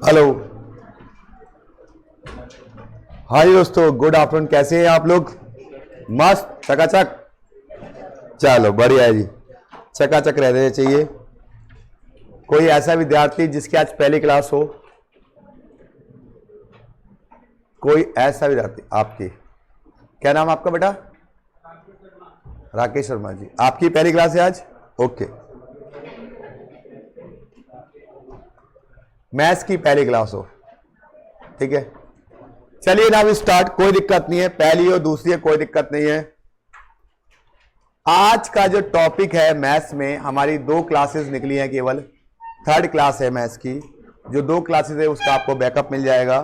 Hello, हाय दोस्तों, good afternoon. कैसे हैं आप लोग? मस्त, चकाचक। चलो बढ़िया है जी, चकाचक रहने चाहिए। कोई ऐसा विद्यार्थी जिसकी आज पहली क्लास हो? कोई ऐसा विद्यार्थी आपकी? क्या नाम आपका बेटा? राकेश शर्मा जी। आपकी पहली क्लास है आज? ओके, मैथ्स की पहली क्लास हो, ठीक है। चलिए ना, अभी स्टार्ट। कोई दिक्कत नहीं है, पहली हो दूसरी है, कोई दिक्कत नहीं है। आज का जो टॉपिक है मैथ्स में, हमारी 2 क्लासेस निकली हैं, केवल 3rd क्लास है मैथ्स की। जो 2 क्लासेस है उसका आपको बैकअप मिल जाएगा।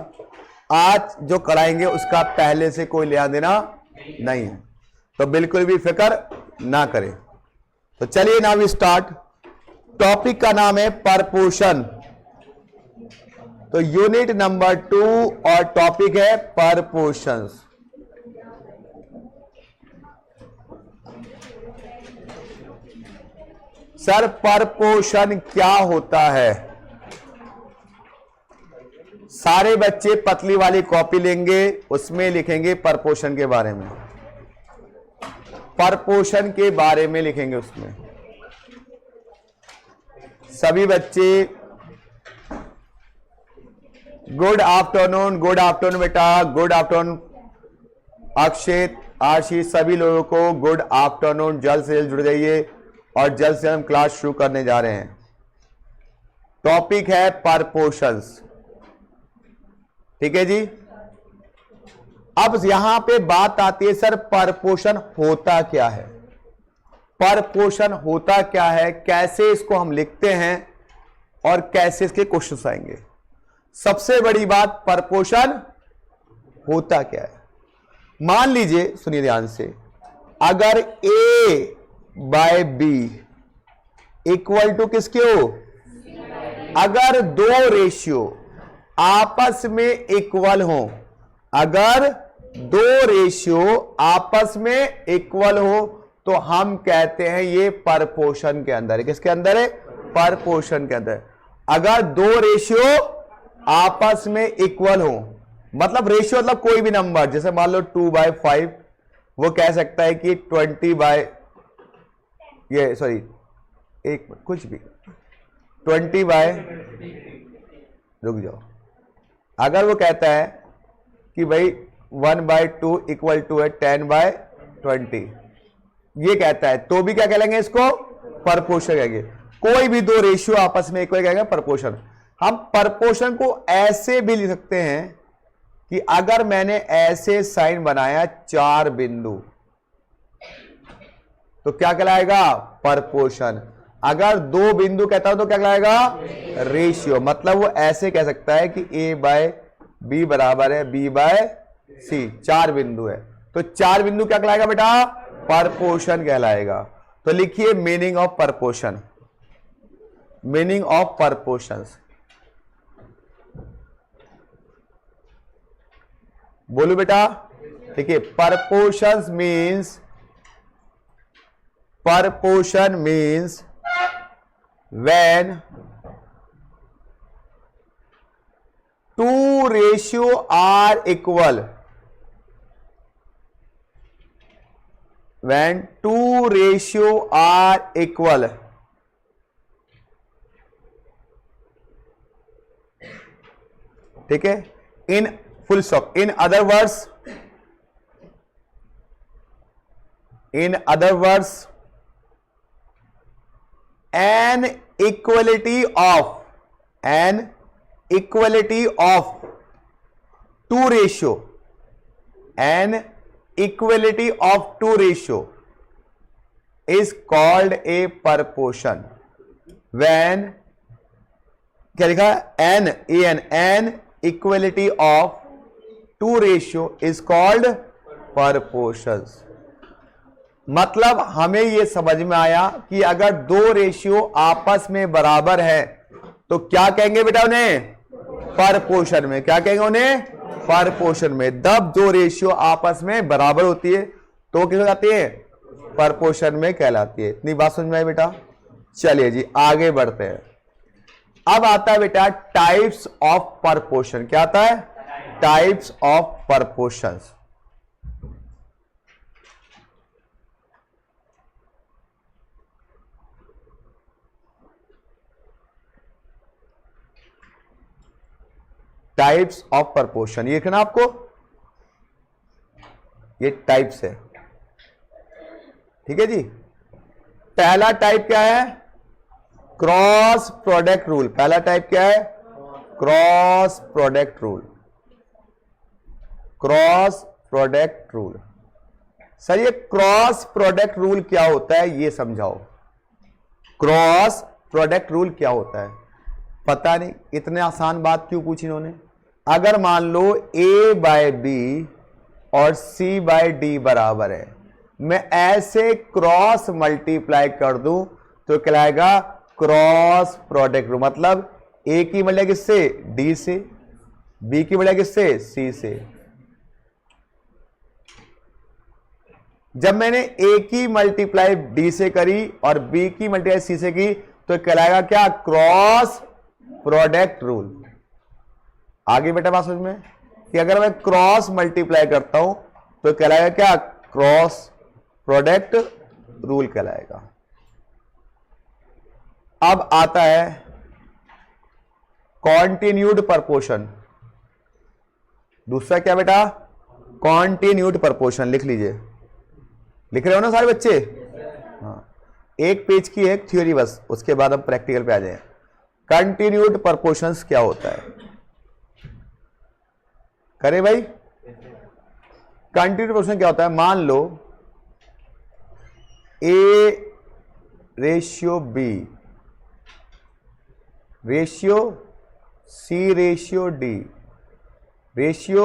आज जो कराएंगे उसका पहले से कोई लेना देना नहीं है, तो बिल्कुल भी फिक्र ना करें। तो चलिए ना, अभी स्टार्ट। टॉपिक का नाम है परपोर्शन। तो यूनिट नंबर 2 और टॉपिक है परपोर्शंस। सर, परपोर्शन क्या होता है? सारे बच्चे पतली वाली कॉपी लेंगे, उसमें लिखेंगे परपोर्शन के बारे में। परपोर्शन के बारे में लिखेंगे उसमें सभी बच्चे। गुड आफ्टरनून, गुड आफ्टरनून बेटा, गुड आफ्टरनून अक्षित, आशीष, सभी लोगों को गुड आफ्टरनून। जल्द से जल्द जुड़ जाइए और जल्द से हम क्लास शुरू करने जा रहे हैं। टॉपिक है परपोर्शंस, ठीक है जी। अब यहां पे बात आती है, सर परपोर्शन होता क्या है? परपोर्शन होता क्या है, कैसे इसको हम लिखते हैं और कैसे इसके क्वेश्चंस आएंगे। सबसे बड़ी बात, परपोर्शन होता क्या है। मान लीजिए, सुनिए ध्यान से, अगर A by B equal to किसके हो? अगर 2 रेशियो आपस में इक्वल हो, अगर 2 रेशियो आपस में इक्वल हो, तो हम कहते हैं ये परपोर्शन के अंदर है। किसके अंदर है? परपोर्शन के अंदर। अगर 2 रेशियो आपस में इक्वल हो, मतलब रेशियो मतलब कोई भी नंबर, जैसे मान लो 2/5, वो कह सकता है कि 20 बाय एक कुछ भी 20 बाय, रुक जाओ, अगर वो कहता है कि भाई 1/2 इक्वल टू है 10/20, ये कहता है, तो भी क्या कहेंगे? इसको परपोर्शन कहेंगे। कोई भी 2 रेशियो आपस में इक्वल कहेंगे परपोर्शन। हम परपोर्शन को ऐसे भी लिख सकते हैं कि अगर मैंने ऐसे साइन बनाया 4 बिंदु, तो क्या कहलाएगा? परपोर्शन। अगर 2 बिंदु कहता हूं तो क्या कहलाएगा? रेशियो। मतलब वो ऐसे कह सकता है कि A बाय B बराबर है B बाय C। 4 बिंदु है, तो 4 बिंदु क्या कहलाएगा बेटा? परपोर्शन कहलाएगा। तो लिखिए मीनिंग ऑफ परपोर्शन। मीनिंग ऑफ परपोर्शंस बोलो बेटा। देखिए, परपोर्शंस means, परपोर्शन means when 2 ratio are equal, when 2 ratio are equal, ठीक है, in full stop, in other words an equality of 2 ratio, an equality of 2 ratio is called a proportion. When क्या लिखा है? an equality of 2 ratio is called proportions. मतलब हमें यह समझ में आया कि अगर 2 रेशियो आपस में बराबर है तो क्या कहेंगे बेटा उन्हें? परपोर्शन में। क्या कहेंगे उन्हें? परपोर्शन में। जब 2 रेशियो आपस में बराबर होती है तो किस हो जाती है? परपोर्शन में कहलाती है। इतनी बात समझ में आई बेटा? चलिए जी आगे बढ़ते हैं। अब आता है बेटा टाइप्स ऑफ परपोर्शन। क्या आता है? Types of proportions. Types of proportion, ये लिखना आपको, ये टाइप्स है, ठीक है जी। पहला टाइप क्या है? Cross product rule. पहला टाइप क्या है? Cross product rule. Cross product rule. Sir ये क्रॉस प्रोडक्ट रूल क्या होता है ये समझाओ। क्रॉस प्रोडक्ट रूल क्या होता है? पता नहीं, इतने आसान बात क्यों पूछी इन्होंने। अगर मान लो a बाय बी और c बाय डी बराबर है, मैं ऐसे क्रॉस मल्टीप्लाई कर दूं तो कहलाएगा क्रॉस प्रोडक्ट रूल। मतलब a की मल्टीप्लाई किससे? d से। b की मल्टीप्लाई किससे? c से। जब मैंने a की मल्टीप्लाई d से करी और b की मल्टीप्लाई c से की तो कहलाएगा क्या? Cross product rule. आगे बेटा बात समझ में कि अगर मैं क्रॉस मल्टीप्लाई करता हूं तो कहलाएगा क्या? क्रॉस प्रोडक्ट रूल कहलाएगा। अब आता है कॉन्टिन्यूड परपोर्शन। दूसरा क्या बेटा? कॉन्टिन्यूड परपोर्शन। लिख लीजिए, लिख रहे हो ना सारे बच्चे? हाँ, एक पेज की है थ्योरी बस, उसके बाद हम प्रैक्टिकल पे आ जाए। कंटिन्यूड परपोर्शंस क्या होता है? करे भाई। कंटिन्यूड परपोर्शन क्या होता है? मान लो a ratio b ratio c ratio d ratio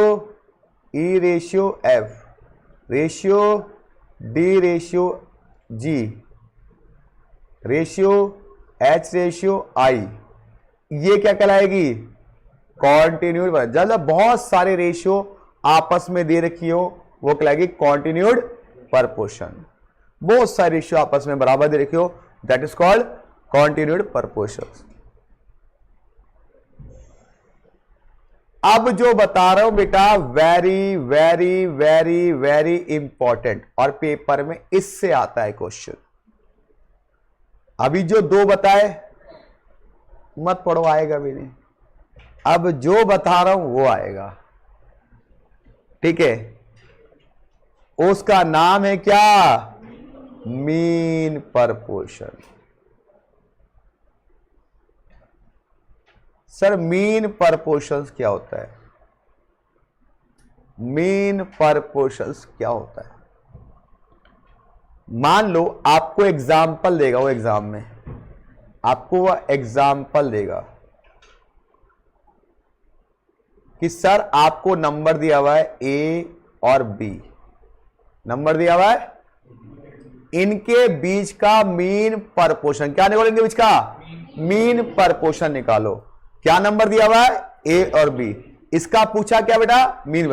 e ratio f ratio d ratio g ratio h ratio i, ये क्या कहलाएगी? कॉन्टिन्यूड। जब बहुत सारे रेशियो आपस में दे रखी हो वो कहलाएगी कॉन्टिन्यूड परपोर्शन। बहुत सारे रेशियो आपस में बराबर दे रखी हो, दैट इज कॉल्ड कॉन्टिन्यूड परपोर्शन। अब जो बता रहा हूं बेटा very very very very important, और पेपर में इससे आता है क्वेश्चन। अभी जो दो बताए मत पढ़ो, आएगा भी नहीं। अब जो बता रहा हूं वो आएगा, ठीक है। उसका नाम है क्या? मीन परपोर्शन। सर मीन परपोर्शंस क्या होता है? मीन परपोर्शंस क्या होता है? मान लो आपको एग्जाम्पल देगा, वो एग्जाम में आपको वह एग्जाम्पल देगा कि सर आपको नंबर दिया हुआ है a और b, नंबर दिया हुआ है, इनके बीच का मीन परपोर्शन क्या निकालो? इनके बीच का मीन परपोर्शन निकालो। क्या नंबर दिया हुआ है? a और b। इसका पूछा क्या बेटा? मीन।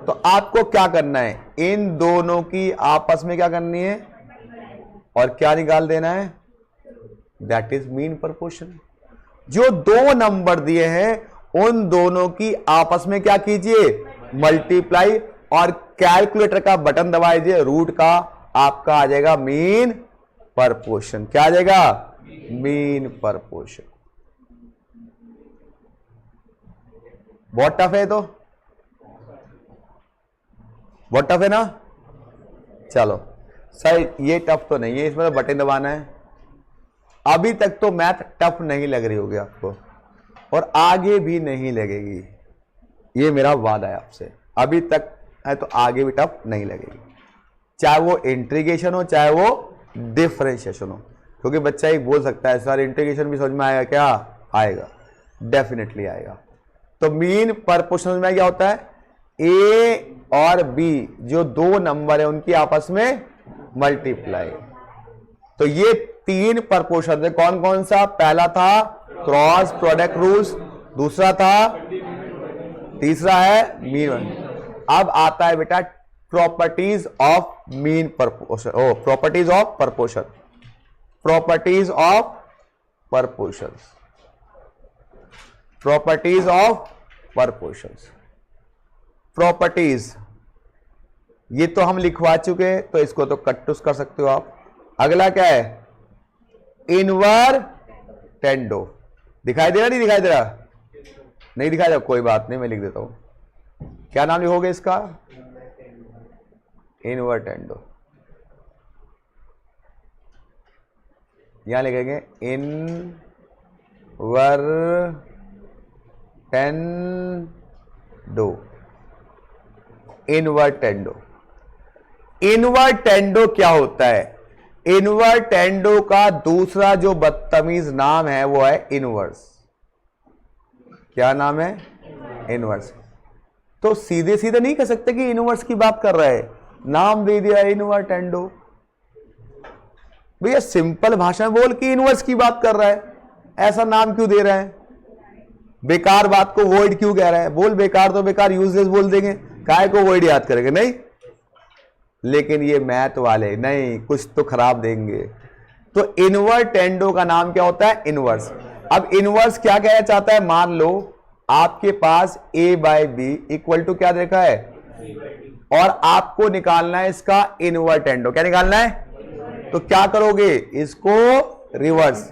तो आपको क्या करना है? इन दोनों की आपस में क्या करनी है और क्या निकाल देना है? That is mean proportion. जो दो नंबर दिए हैं उन दोनों की आपस में क्या कीजिए? मल्टीप्लाई, और कैलकुलेटर का बटन दबाइए, रूट का आपका आ जाएगा मीन परपोर्शन। क्या आ जाएगा? मीन परपोर्शन। बहुत टफ है, तो बहुत टफ है ना। चलो सर ये टफ तो नहीं है, इसमें तो बटन दबाना है। अभी तक तो मैथ टफ नहीं लग रही होगी आपको और आगे भी नहीं लगेगी, ये मेरा वादा है आपसे। अभी तक है तो आगे भी टफ नहीं लगेगी, चाहे वो इंटीग्रेशन हो चाहे वो डिफरेंशिएशन हो। क्योंकि बच्चा एक बोल सकता है सर इंटीग्रेशन भी समझ में आएगा क्या? आएगा, डेफिनेटली आएगा। तो मीन परपोर्शन में क्या होता है? ए और बी जो दो नंबर है उनकी आपस में मल्टीप्लाई। तो ये तीन परपोर्शन है, कौन कौन सा? पहला था क्रॉस प्रोडक्ट रूल्स, दूसरा था, तीसरा है मीन। अब आता है बेटा properties of mean proportion, oh properties of proportion, properties of proportion. Properties of proportions. Properties ये तो हम लिखवा चुके हैं, तो इसको तो कट्टूस कर सकते हो आप। अगला क्या है? इनवर्टेंडो। दिखाई दे रहा, नहीं दिखाई दे रहा? नहीं दिखाई दे रहा, कोई बात नहीं, मैं लिख देता हूं। क्या नाम लिखोगे इसका? इनवर्टेंडो। यहां लिखेंगे इनवर्टेंडो। इनवर्टेंडो। इनवर्टेंडो क्या होता है? इनवर्टेंडो का दूसरा जो बदतमीज नाम है वो है इनवर्स। क्या नाम है? इनवर्स। तो सीधे सीधे नहीं कह सकते कि इनवर्स की बात कर रहा है, नाम दे दिया इनवर्टेंडो। भैया सिंपल भाषा में बोल कि इनवर्स की बात कर रहा है, ऐसा नाम क्यों दे रहा है? बेकार बात को वॉइड क्यों कह रहा है? बोल बेकार तो बेकार, यूजलेस बोल देंगे, काय को वॉइड याद करेंगे? नहीं। लेकिन ये मैथ वाले नहीं, कुछ तो खराब देंगे। तो इनवर्टेंडो का नाम क्या होता है? इनवर्स। अब इनवर्स क्या कहना चाहता है? मान लो आपके पास a by B equal to क्या देखा है, और आपको निकालना है इसका इनवर्टेंडो। क्या निकालना है? तो क्या करोगे? इसको रिवर्स।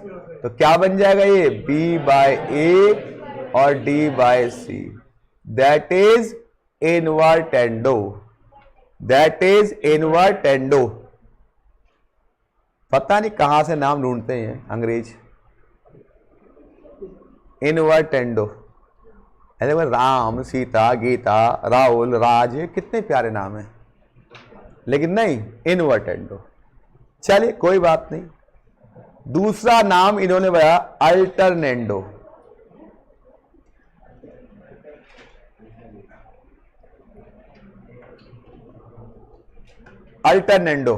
तो क्या बन जाएगा? ये b बाय ए और d by C, that is invertendo. That is invertendo. पता नहीं कहां से नाम ढूंढते हैं अंग्रेज। इनवर्टेंडो। ऐसे राम, सीता, गीता, राहुल, राज, ये कितने प्यारे नाम हैं, लेकिन नहीं, इनवर्टेंडो। चलिए कोई बात नहीं। दूसरा नाम इन्होंने बताया अल्टरनेंडो। अल्टरनेंडो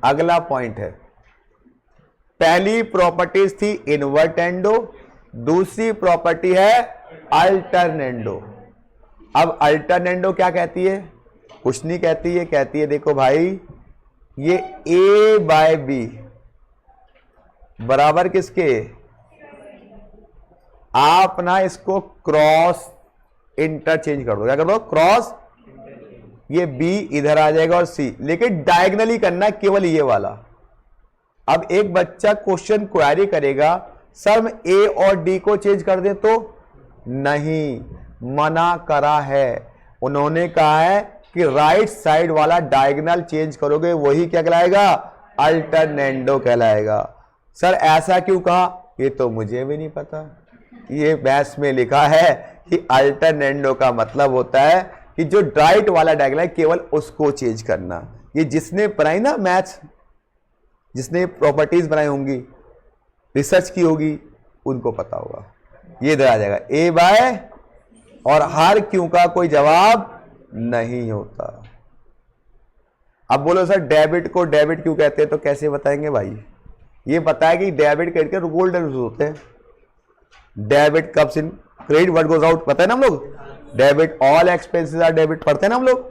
अगला पॉइंट है। पहली प्रॉपर्टीज थी इनवर्टेंडो, दूसरी प्रॉपर्टी है अल्टरनेंडो। अब अल्टरनेंडो क्या कहती है? कुछ नहीं कहती है, कहती है देखो भाई, ये a बाय बी बराबर किसके? आप ना इसको क्रॉस इंटरचेंज कर दो। क्या कर दो? क्रॉस। ये b इधर आ जाएगा और c, लेकिन डायगनली करना केवल ये वाला। अब एक बच्चा क्वेश्चन क्वेरी करेगा, सर हम a और d को चेंज कर दें तो? नहीं, मना करा है। उन्होंने कहा है कि राइट साइड वाला डायगोनल चेंज करोगे, वही क्या कहलाएगा? अल्टरनेंडो कहलाएगा। सर ऐसा क्यों कहा? ये तो मुझे भी नहीं पता। ये मैथ्स में लिखा है कि अल्टरनेंडो का मतलब होता है कि जो राइट वाला डायगोनल है केवल उसको चेंज करना। ये जिसने बनाई ना मैथ्स, जिसने प्रॉपर्टीज बनाई होंगी, रिसर्च की होगी, उनको पता होगा। ये इधर आ जाएगा a बाय, और हर क्यों का कोई जवाब नहीं होता। अब बोलो सर डेबिट को डेबिट क्यों कहते हैं? तो कैसे बताएंगे भाई? ये पता है कि डेबिट क्रेडिट के गोल्डन रूल्स होते हैं। Debit comes in, credit what goes out, पता है ना हम लोग? Debit all expenses are debit, पढ़ते हैं ना हम लोग?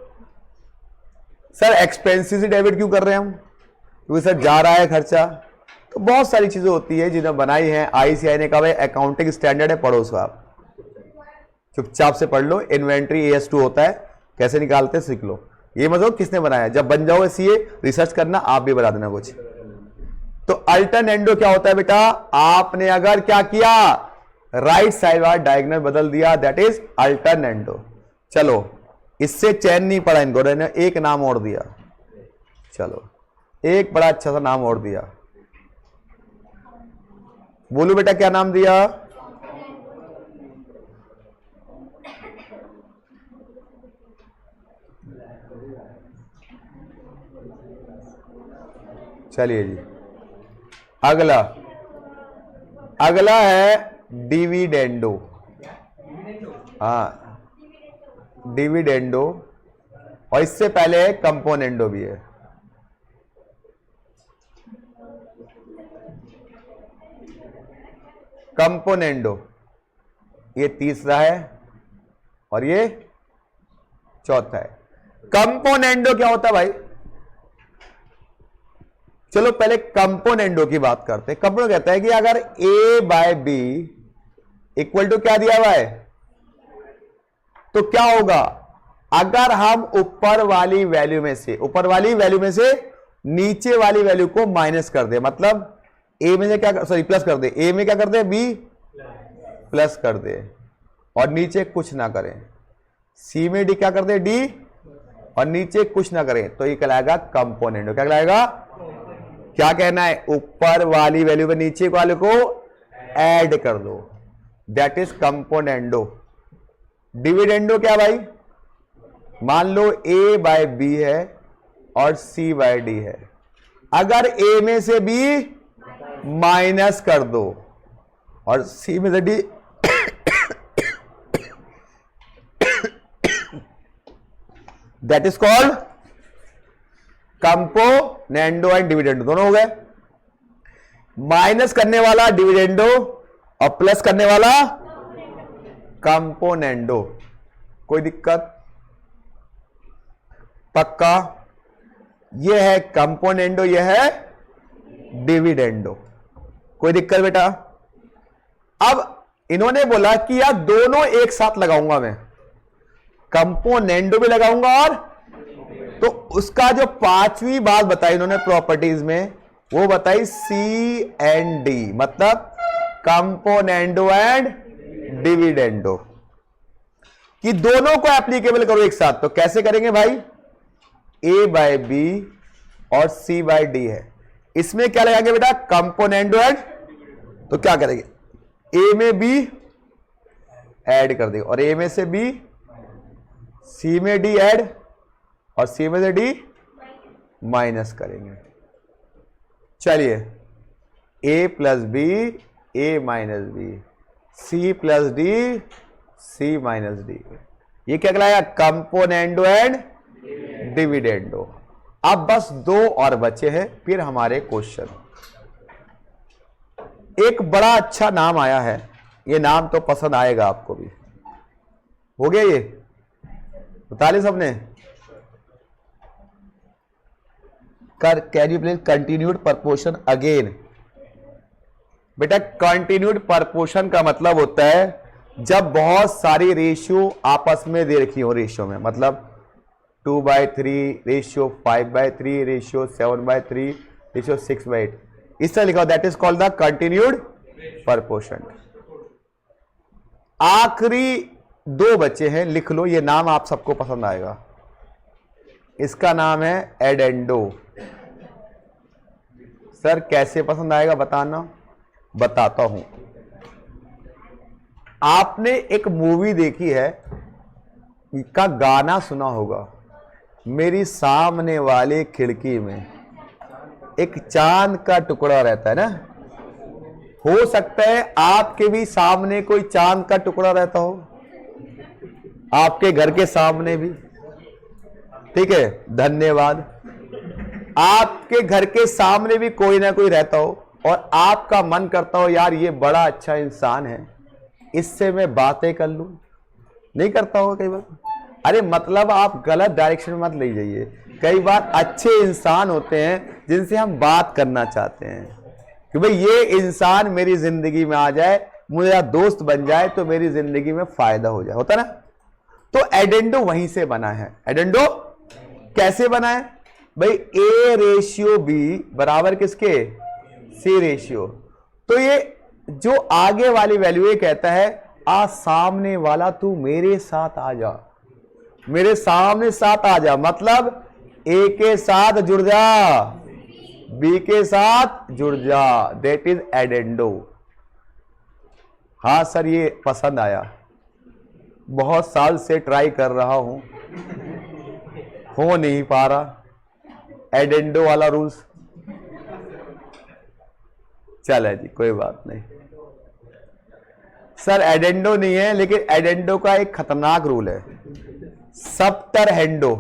सर एक्सपेंसेस ही डेबिट क्यों कर रहे हैं हम? क्योंकि सर जा रहा है खर्चा। तो बहुत सारी चीजें होती है जिन्हें बनाई है आईसीआई ने। कहा भाई अकाउंटिंग स्टैंडर्ड है, पढ़ो उसको आप, चुपचाप से पढ़ लो। इन्वेंट्री AS2 होता है, कैसे निकालते सीख लो। ये मतलब किसने बनाया? जब बन जाओगे सीए रिसर्च करना, आप भी बता देना कुछ। तो अल्टरनेंडो क्या होता है बेटा? आपने अगर क्या किया, राइट साइड वाला डायगोनल बदल दिया, दैट इज अल्टरनेंडो। चलो इससे चैन नहीं पड़ा इनको, ने एक नाम और दिया। चलो एक बड़ा अच्छा सा नाम और दिया। बोलो बेटा क्या नाम दिया? चलिए जी, अगला है डिविडेंडो। हाँ डिविडेंडो, और इससे पहले कंपोनेंडो भी है। कंपोनेंडो ये तीसरा है और ये चौथा है। कंपोनेंडो क्या होता है भाई? चलो पहले कंपोनेंडो की बात करते हैं। कंपोनेंडो कहता है कि अगर a by B equal to क्या दिया हुआ है, तो क्या होगा अगर हम ऊपर वाली वैल्यू में से नीचे वाली वैल्यू को माइनस कर दे, मतलब ए में से क्या, सॉरी प्लस कर दे, ए में क्या कर दे, बी प्लस कर दे और नीचे कुछ ना करें, सी में डी क्या कर दे, डी और नीचे कुछ ना करें, तो ये कहलाएगा कंपोनेंडो। क्या कहलाएगा, क्या कहना है, ऊपर वाली वैल्यू पे नीचे वाले को ऐड कर दो, दैट इज कंपोनेंडो। डिविडेंडो क्या भाई, मान लो ए बाय बी है और सी बाय डी है, अगर ए में से बी माइनस कर दो और सी में से D that is called componendo and dividendo, दोनों हो गए। माइनस करने वाला डिविडेंडो और प्लस करने वाला कंपोनेंडो, कोई दिक्कत, पक्का। ये है कंपोनेंडो, ये है डिविडेंडो, कोई दिक्कत बेटा। अब इन्होंने बोला कि यार दोनों एक साथ लगाऊंगा मैं, कंपोनेंडो भी लगाऊंगा और, तो उसका जो पांचवी बात बताई इन्होंने प्रॉपर्टीज में, वो बताई सी एंड डी, मतलब कंपोनेंडो एंड डिविडेंडो, कि दोनों को एप्लीकेबल करो एक साथ। तो कैसे करेंगे भाई, ए बाय बी और सी बाय डी है, इसमें क्या लगाएंगे बेटा, कंपोनेंडो एंड, तो क्या करेंगे, ए में बी ऐड कर देंगे और ए में से बी, सी में डी ऐड और सी में से डी माइनस करेंगे। चलिए A plus B, A minus B, C plus D, C minus D, ये क्या कहलाएगा, कंपोनेंडो एंड डिविडेंडो। अब बस दो और बचे हैं, फिर हमारे क्वेश्चन। एक बड़ा अच्छा नाम आया है, ये नाम तो पसंद आएगा आपको भी, हो गया ये, बता ले सबने, can you please continued proportion again. बेटा कंटिन्यूड प्रपोर्शन का मतलब होता है जब बहुत सारी रेशियो आपस में दे रखी हो, रेशियो में मतलब 2/3 रेशियो 5/3 रेशियो 7/3 रेशियो 6/8, इस तरह लिखा हो, that is called the continued proportion. आखिरी दो बचे हैं, लिख लो, ये नाम आप सबको पसंद आएगा, इसका नाम है एडेंडो। सर कैसे पसंद आएगा बताना, बताता हूं। आपने एक मूवी देखी है का गाना सुना होगा, मेरी सामने वाली खिड़की में एक चांद का टुकड़ा रहता है ना, हो सकता है आपके भी सामने कोई चांद का टुकड़ा रहता हो, आपके घर के सामने भी, ठीक है, धन्यवाद। आपके घर के सामने भी कोई ना कोई रहता हो और आपका मन करता हो यार ये बड़ा अच्छा इंसान है, इससे मैं बातें कर लूं, नहीं करता हो कई बार, अरे मतलब आप गलत डायरेक्शन में मत ले जाइए, कई बार अच्छे इंसान होते हैं जिनसे हम बात करना चाहते हैं कि भाई ये इंसान मेरी जिंदगी में आ जाए, मेरा दोस्त बन जाए तो मेरी जिंदगी में फायदा हो जाए, होता ना। तो एडेंडो वहीं से बना है। एडेंडो कैसे बना है भाई, ए रेशियो बी बराबर किसके, सी रेशियो। तो ये जो आगे वाली वैल्यू ये कहता है आ सामने वाला तू मेरे साथ आ जा, मेरे सामने साथ आ जा, मतलब ए के साथ जुड़ जा, बी के साथ जुड़ जा, दैट इज एडेंडो। हाँ सर ये पसंद आया, बहुत साल से ट्राई कर रहा हूं, हो नहीं पा रहा एडेंडो वाला रूल्स। चले जी कोई बात नहीं सर, एडेंडो नहीं है, लेकिन एडेंडो का एक खतरनाक रूल है, सप्टरहेंडो।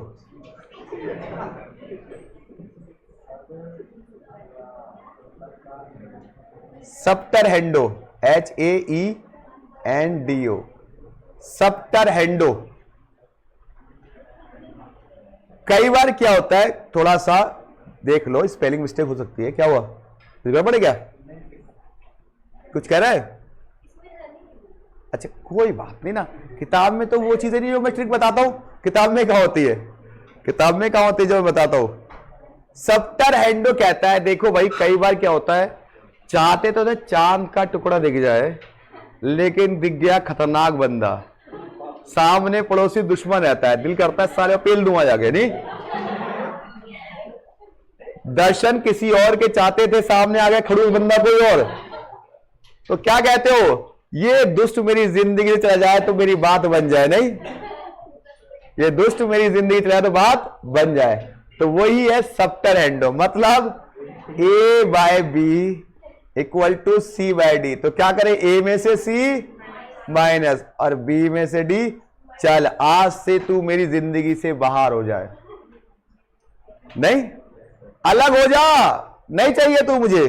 सप्टरहेंडो, HAENDO, सप्टरहेंडो। कई बार क्या होता है, थोड़ा सा देख लो, स्पेलिंग मिस्टेक हो सकती है, क्या हुआ, गड़बड़ है क्या, कुछ कह रहा है, अच्छा कोई बात नहीं ना, किताब में तो वो चीजें नहीं जो मैं ट्रिक बताता हूं, किताब में क्या होती है, किताब में क्या होती है जो मैं बताता हूं। सप्टर हैंडो कहता है, देखो भाई कई बार क्या होता है, चाहते तो चांद का टुकड़ा दिख जाए, लेकिन दिख गया खतरनाक बंदा, सामने पड़ोसी दुश्मन रहता है, दिल करता है सारे पेल दूंगा जाके, नहीं दर्शन किसी और के चाहते थे, सामने आ गया खड़ूस बंदा कोई और, तो क्या कहते हो, ये दुष्ट मेरी जिंदगी चला जाए तो मेरी बात बन जाए, नहीं ये दुष्ट मेरी जिंदगी चला जाए तो बात बन जाए, तो वही है सप्टर हैंडो, मतलब A by B equal to C by D, तो क्या करें, ए में से सी माइनस और बी में से डी, चल आज से तू मेरी जिंदगी से बाहर हो जाए, नहीं अलग हो जा, नहीं चाहिए तू मुझे,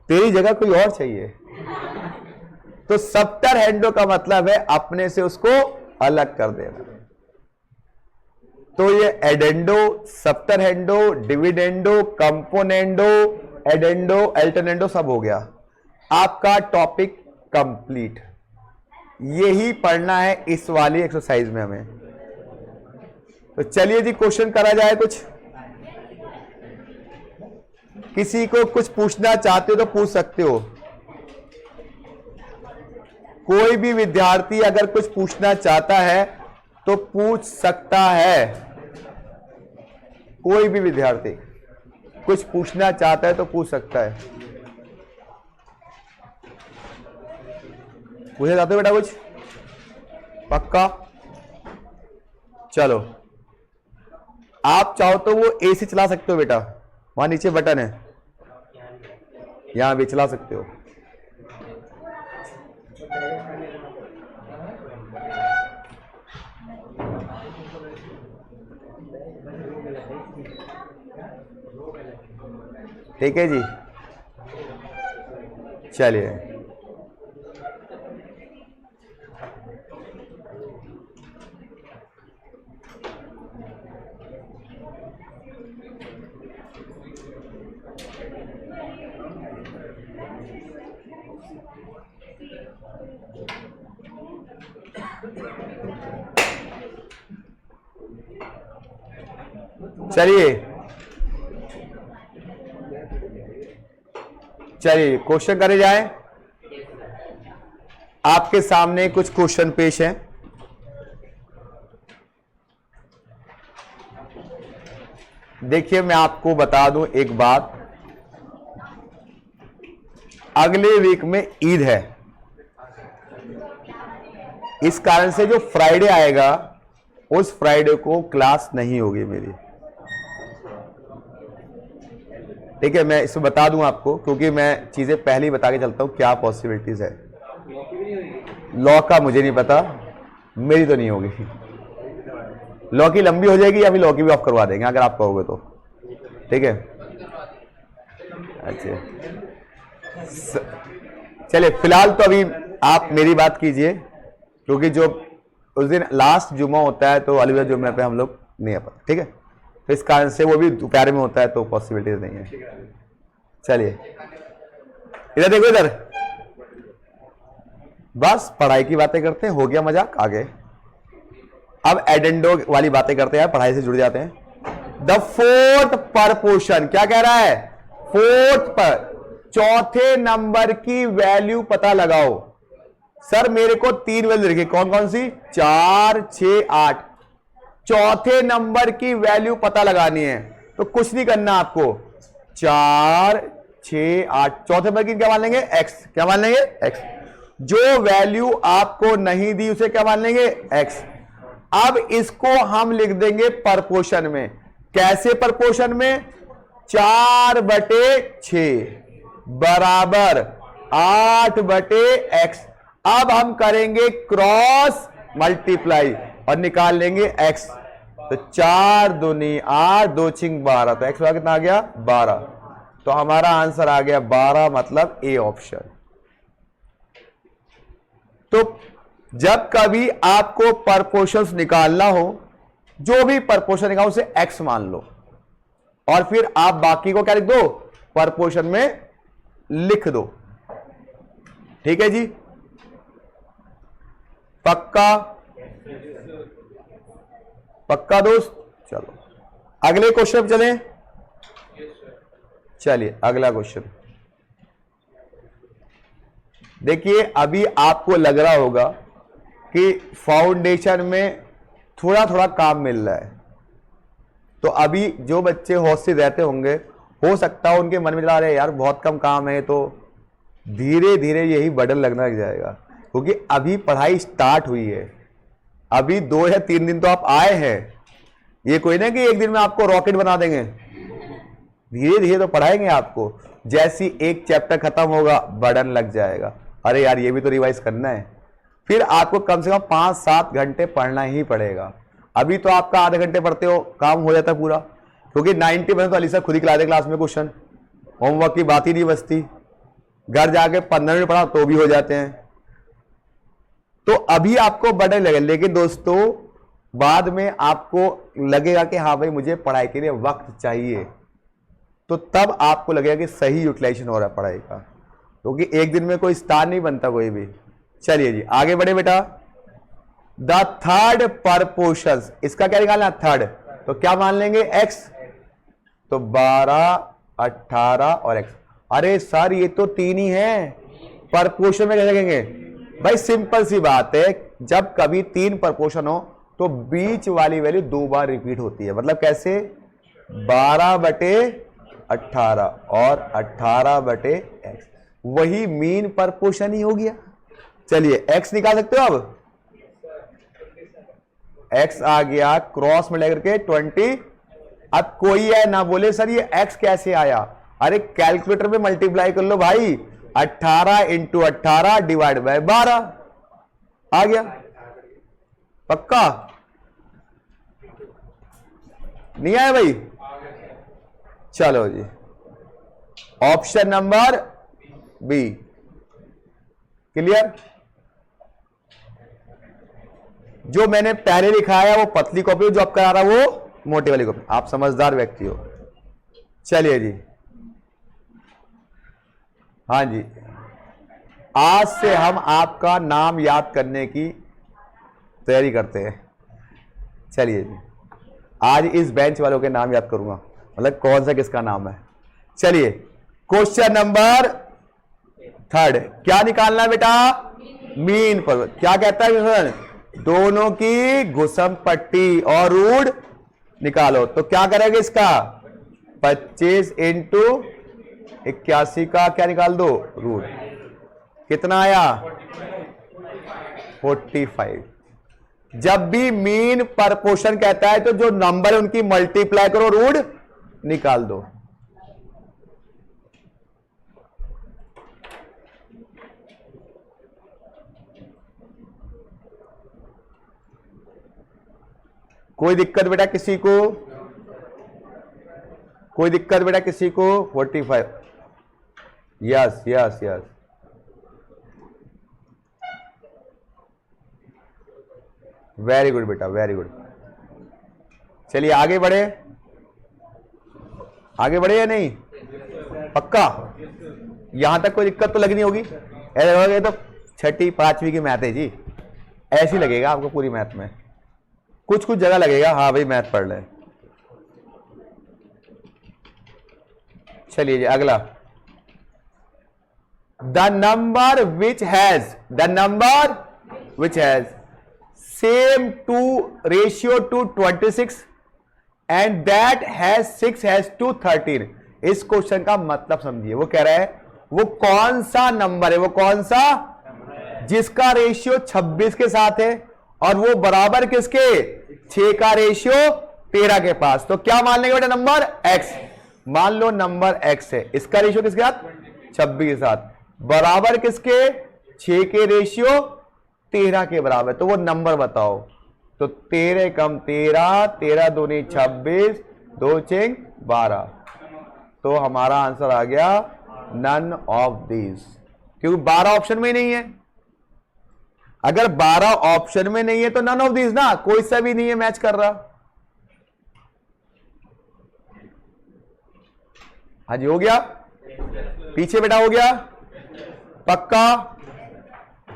तेरी जगह कोई और चाहिए। तो सप्टर हैंडो का मतलब है अपने से उसको अलग कर देना। तो ये एडेंडो, सप्टर हैंडो, डिविडेंडो, कंपोनेंडो, एडेंडो, अल्टरनेंडो सब हो गया, आपका टॉपिक कंप्लीट। यही पढ़ना है इस वाली एक्सरसाइज में हमें। तो चलिए जी क्वेश्चन करा जाए कुछ। किसी को कुछ पूछना चाहते हो तो पूछ सकते हो, कोई भी विद्यार्थी अगर कुछ पूछना चाहता है तो पूछ सकता है, कोई भी विद्यार्थी कुछ पूछना चाहता है तो पूछ सकता है। पूछना चाहते हो बेटा कुछ, पक्का? चलो आप चाहो तो वो एसी चला सकते हो बेटा, वहां नीचे बटन है, यहां भी चला सकते हो। ठीक है जी, चलिए चलिए क्वेश्चन करे जाए। आपके सामने कुछ क्वेश्चन पेश हैं, देखिए मैं आपको बता दूं एक बात, अगले वीक में ईद है, इस कारण से जो फ्राइडे आएगा उस फ्राइडे को क्लास नहीं होगी मेरी, ठीक है? मैं इसमें बता दूं आपको, क्योंकि मैं चीजें पहले ही बता के चलता हूं क्या पॉसिबिलिटीज है। लॉ का मुझे नहीं पता, मेरी तो नहीं होगी, लॉ की लंबी हो जाएगी या फिर लॉ की भी ऑफ करवा देंगे अगर आप कहोगे तो, ठीक है? अच्छा चलिए फिलहाल तो अभी आप मेरी बात कीजिए, क्योंकि जो उस दिन लास्ट जुम्मा होता है तो अलविदा जुम्मे पे हम लोग नहीं आ पाते, ठीक है? तो इस कारण से वो भी दोपहर में होता है तो पॉसिबिलिटीज नहीं है। चलिए इधर देखो, इधर बस पढ़ाई की बातें करते हैं, हो गया मजाक, आगे अब एडेंडो वाली बातें करते हैं, पढ़ाई से जुड़ जाते हैं। द फोर्थ परपोर्शन क्या कह रहा है, फोर्थ पर चौथे नंबर की वैल्यू पता लगाओ। सर मेरे को 3 वैल्यू लिखी, कौन कौन सी, 4, 6, 8, चौथे नंबर की वैल्यू पता लगानी है। तो कुछ नहीं करना आपको, 4, 6, 8 चौथे नंबर की क्या मान लेंगे, x, क्या मान लेंगे, x। जो वैल्यू आपको नहीं दी उसे क्या मान लेंगे, x। अब इसको हम लिख देंगे परपोर्शन में, कैसे परपोर्शन में, 4/6 बराबर 8/x। अब हम करेंगे क्रॉस मल्टीप्लाई और निकाल लेंगे x, तो 4 दूनी 8, 2 छिंग 12, तो x कितना आ गया 12, तो हमारा आंसर आ गया 12, मतलब ए ऑप्शन। तो जब कभी आपको परपोर्शंस निकालना हो, जो भी परपोर्शन निकालो उसे x मान लो और फिर आप बाकी को क्या लिख दो, परपोर्शन में लिख दो, ठीक है जी? पक्का? पक्का दोस्त? चलो अगले क्वेश्चन चलें। चलिए अगला क्वेश्चन देखिए। अभी आपको लग रहा होगा कि फाउंडेशन में थोड़ा थोड़ा काम मिल रहा है, तो अभी जो बच्चे हॉस्टल रहते होंगे, हो सकता है उनके मन में चला रहे यार बहुत कम काम है, तो धीरे धीरे यही बर्डन लगना लग जाएगा, क्योंकि अभी पढ़ाई स्टार्ट हुई है। अभी 2 या 3 दिन तो आप आए हैं, ये कोई ना कि एक दिन में आपको रॉकेट बना देंगे। धीरे धीरे तो पढ़ाएंगे आपको। जैसी एक चैप्टर खत्म होगा बर्डन लग जाएगा, अरे यार ये भी तो रिवाइज करना है। फिर आपको कम से कम 5-7 घंटे पढ़ना ही पड़ेगा। अभी तो आपका आधे घंटे पढ़ते हो काम हो जाता पूरा, क्योंकि 90% तो अलीसा खुद ही खिला दे क्लास में क्वेश्चन, होमवर्क की बात ही नहीं बचती। घर जाके 15 मिनट पढ़ा तो भी हो जाते हैं। तो अभी आपको बर्डन लगेगा, लेकिन दोस्तों बाद में आपको लगेगा कि हाँ भाई मुझे पढ़ाई के लिए वक्त चाहिए, तो तब आपको लगेगा कि सही यूटिलाइजेशन हो रहा है पढ़ाई का, क्योंकि एक दिन में कोई स्टार नहीं बनता कोई भी। चलिए जी आगे बढ़े बेटा। द थर्ड परपोर्शन, इसका क्या निकालना? थर्ड, तो क्या मान लेंगे? x, तो 12, 18 और x। अरे सर ये तो 3 ही है, परपोर्शन में कैसे लिखेंगे? भाई सिंपल सी बात है, जब कभी 3 परपोर्शन हो तो बीच वाली वैल्यू 2 बार रिपीट होती है। मतलब कैसे? 12/18 और 18/x, वही मीन परपोर्शन ही हो गया। चलिए x निकाल सकते हो। अब x आ गया क्रॉस में लेकर के 20। अब कोई है ना बोले सर ये x कैसे आया? अरे कैलकुलेटर में मल्टीप्लाई कर लो भाई, 18 × 18 डिवाइड बाय 12 आ गया। पक्का? नहीं आया भाई? चलो जी ऑप्शन नंबर बी क्लियर। जो मैंने पहले लिखा है वो पतली कॉपी, जो आप करा रहा वो मोटी वाली कॉपी। आप समझदार व्यक्ति हो। चलिए जी हाँ जी, आज से हम आपका नाम याद करने की तैयारी करते हैं। चलिए जी आज इस बेंच वालों के नाम याद करूंगा, मतलब कौन सा किसका नाम है। चलिए क्वेश्चन नंबर 3 क्या निकालना है बेटा? मीन पर। क्या कहता है सर? दोनों की घुसम पट्टी और रूट निकालो। तो क्या करेंगे इसका? 25 × 81 का क्या निकाल दो? रूट। कितना आया? 45। जब भी मीन परपोर्शन कहता है तो जो नंबर है उनकी मल्टीप्लाई करो, रूट निकाल दो। कोई दिक्कत बेटा किसी को? कोई दिक्कत बेटा किसी को? 45। Yes yes yes. Very good बेटा वेरी गुड। चलिए आगे बढ़े। आगे बढ़े या नहीं? पक्का? यहां तक कोई दिक्कत तो लगनी होगी। ऐसा लगेगा तो 6ठी 5वीं की मैथ है जी, ऐसी लगेगा आपको पूरी मैथ में। कुछ कुछ जगह लगेगा हाँ भाई मैथ पढ़ लें। चलिए जी अगला। The number which has same two ratio two 26 and that has 6 has two 13। इस क्वेश्चन का मतलब समझिए। वो कह रहा है वो कौन सा नंबर है, वो कौन सा जिसका रेशियो 26 के साथ है और वो बराबर किसके? 6 का रेशियो 13 के पास। तो क्या मान लेंगे बेटा? Number x। मान लो नंबर x है, इसका रेशियो किसके साथ? 26 के साथ, बराबर किसके? 6 के रेशियो 13 के बराबर। तो वो नंबर बताओ। तो 13 कम 13, 13 दूनी 26, 2 6 12। तो हमारा आंसर आ गया नन ऑफ दीज, क्योंकि 12 ऑप्शन में नहीं है। अगर 12 ऑप्शन में नहीं है तो नन ऑफ दीज ना, कोई सा भी नहीं है मैच कर रहा। हाँ जी हो गया। पीछे बेटा हो गया? पक्का?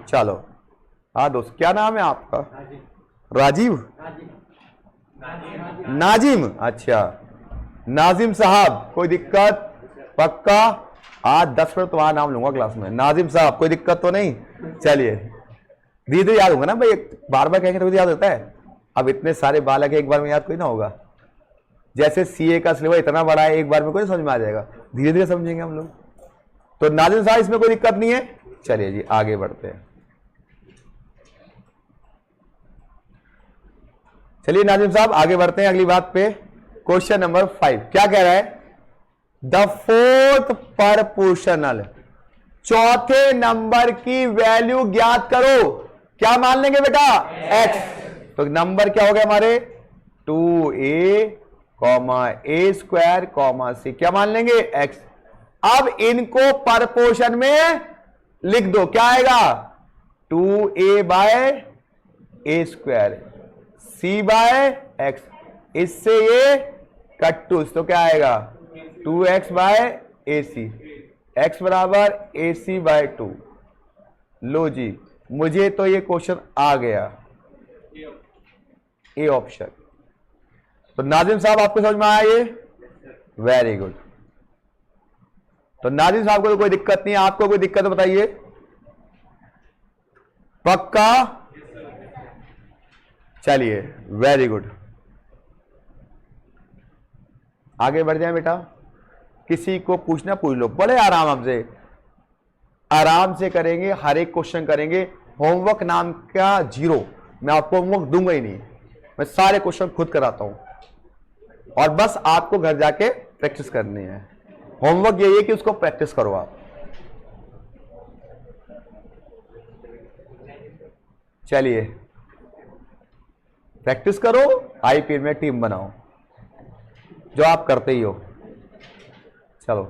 चलो हाँ दोस्त, क्या नाम है आपका? राजीव? नाजिम। अच्छा नाजिम साहब, कोई दिक्कत? पक्का? आज 10 मिनट तुम्हारा नाम लूंगा क्लास में। नाजिम साहब कोई दिक्कत तो नहीं? चलिए धीरे धीरे याद होगा ना भाई, बार बार कहेंगे तो याद होता है। अब इतने सारे बालक एक बार में याद कोई ना होगा। जैसे सीए का सिलेबस इतना बड़ा है, एक बार में कोई समझ में आ जाएगा, धीरे धीरे समझेंगे हम लोग। तो नाजिम साहब इसमें कोई दिक्कत नहीं है। चलिए जी आगे बढ़ते हैं। चलिए नाजिम साहब आगे बढ़ते हैं अगली बात पे। क्वेश्चन नंबर 5 क्या कह रहा है? द फोर्थ परपोर्शनल, चौथे नंबर की वैल्यू ज्ञात करो। क्या मान लेंगे बेटा? x। तो नंबर क्या हो गया हमारे? 2a, a square, c। क्या मान लेंगे? x। अब इनको परपोर्शन में लिख दो। क्या आएगा? 2a by a square, c by x। इससे ये कट तो क्या आएगा? 2x बाय ac, x बराबर ac बाय 2। लो जी, मुझे तो ये क्वेश्चन आ गया, ए ऑप्शन। तो नाजिम साहब आपको समझ में आया ये? Very good. तो नाजिम साहब को तो कोई दिक्कत नहीं है, आपको कोई दिक्कत बताइए? पक्का? चलिए वेरी गुड, आगे बढ़ जाए बेटा। किसी को पूछना पूछ लो, बड़े आराम से, आराम से करेंगे, हर एक क्वेश्चन करेंगे। होमवर्क नाम का 0, मैं आपको होमवर्क दूंगा ही नहीं, मैं सारे क्वेश्चन खुद कराता हूं और बस आपको घर जाके प्रैक्टिस करनी है। होमवर्क यही है कि उसको प्रैक्टिस करो आप। चलिए प्रैक्टिस करो, आईपीएल में टीम बनाओ, जो आप करते ही हो। चलो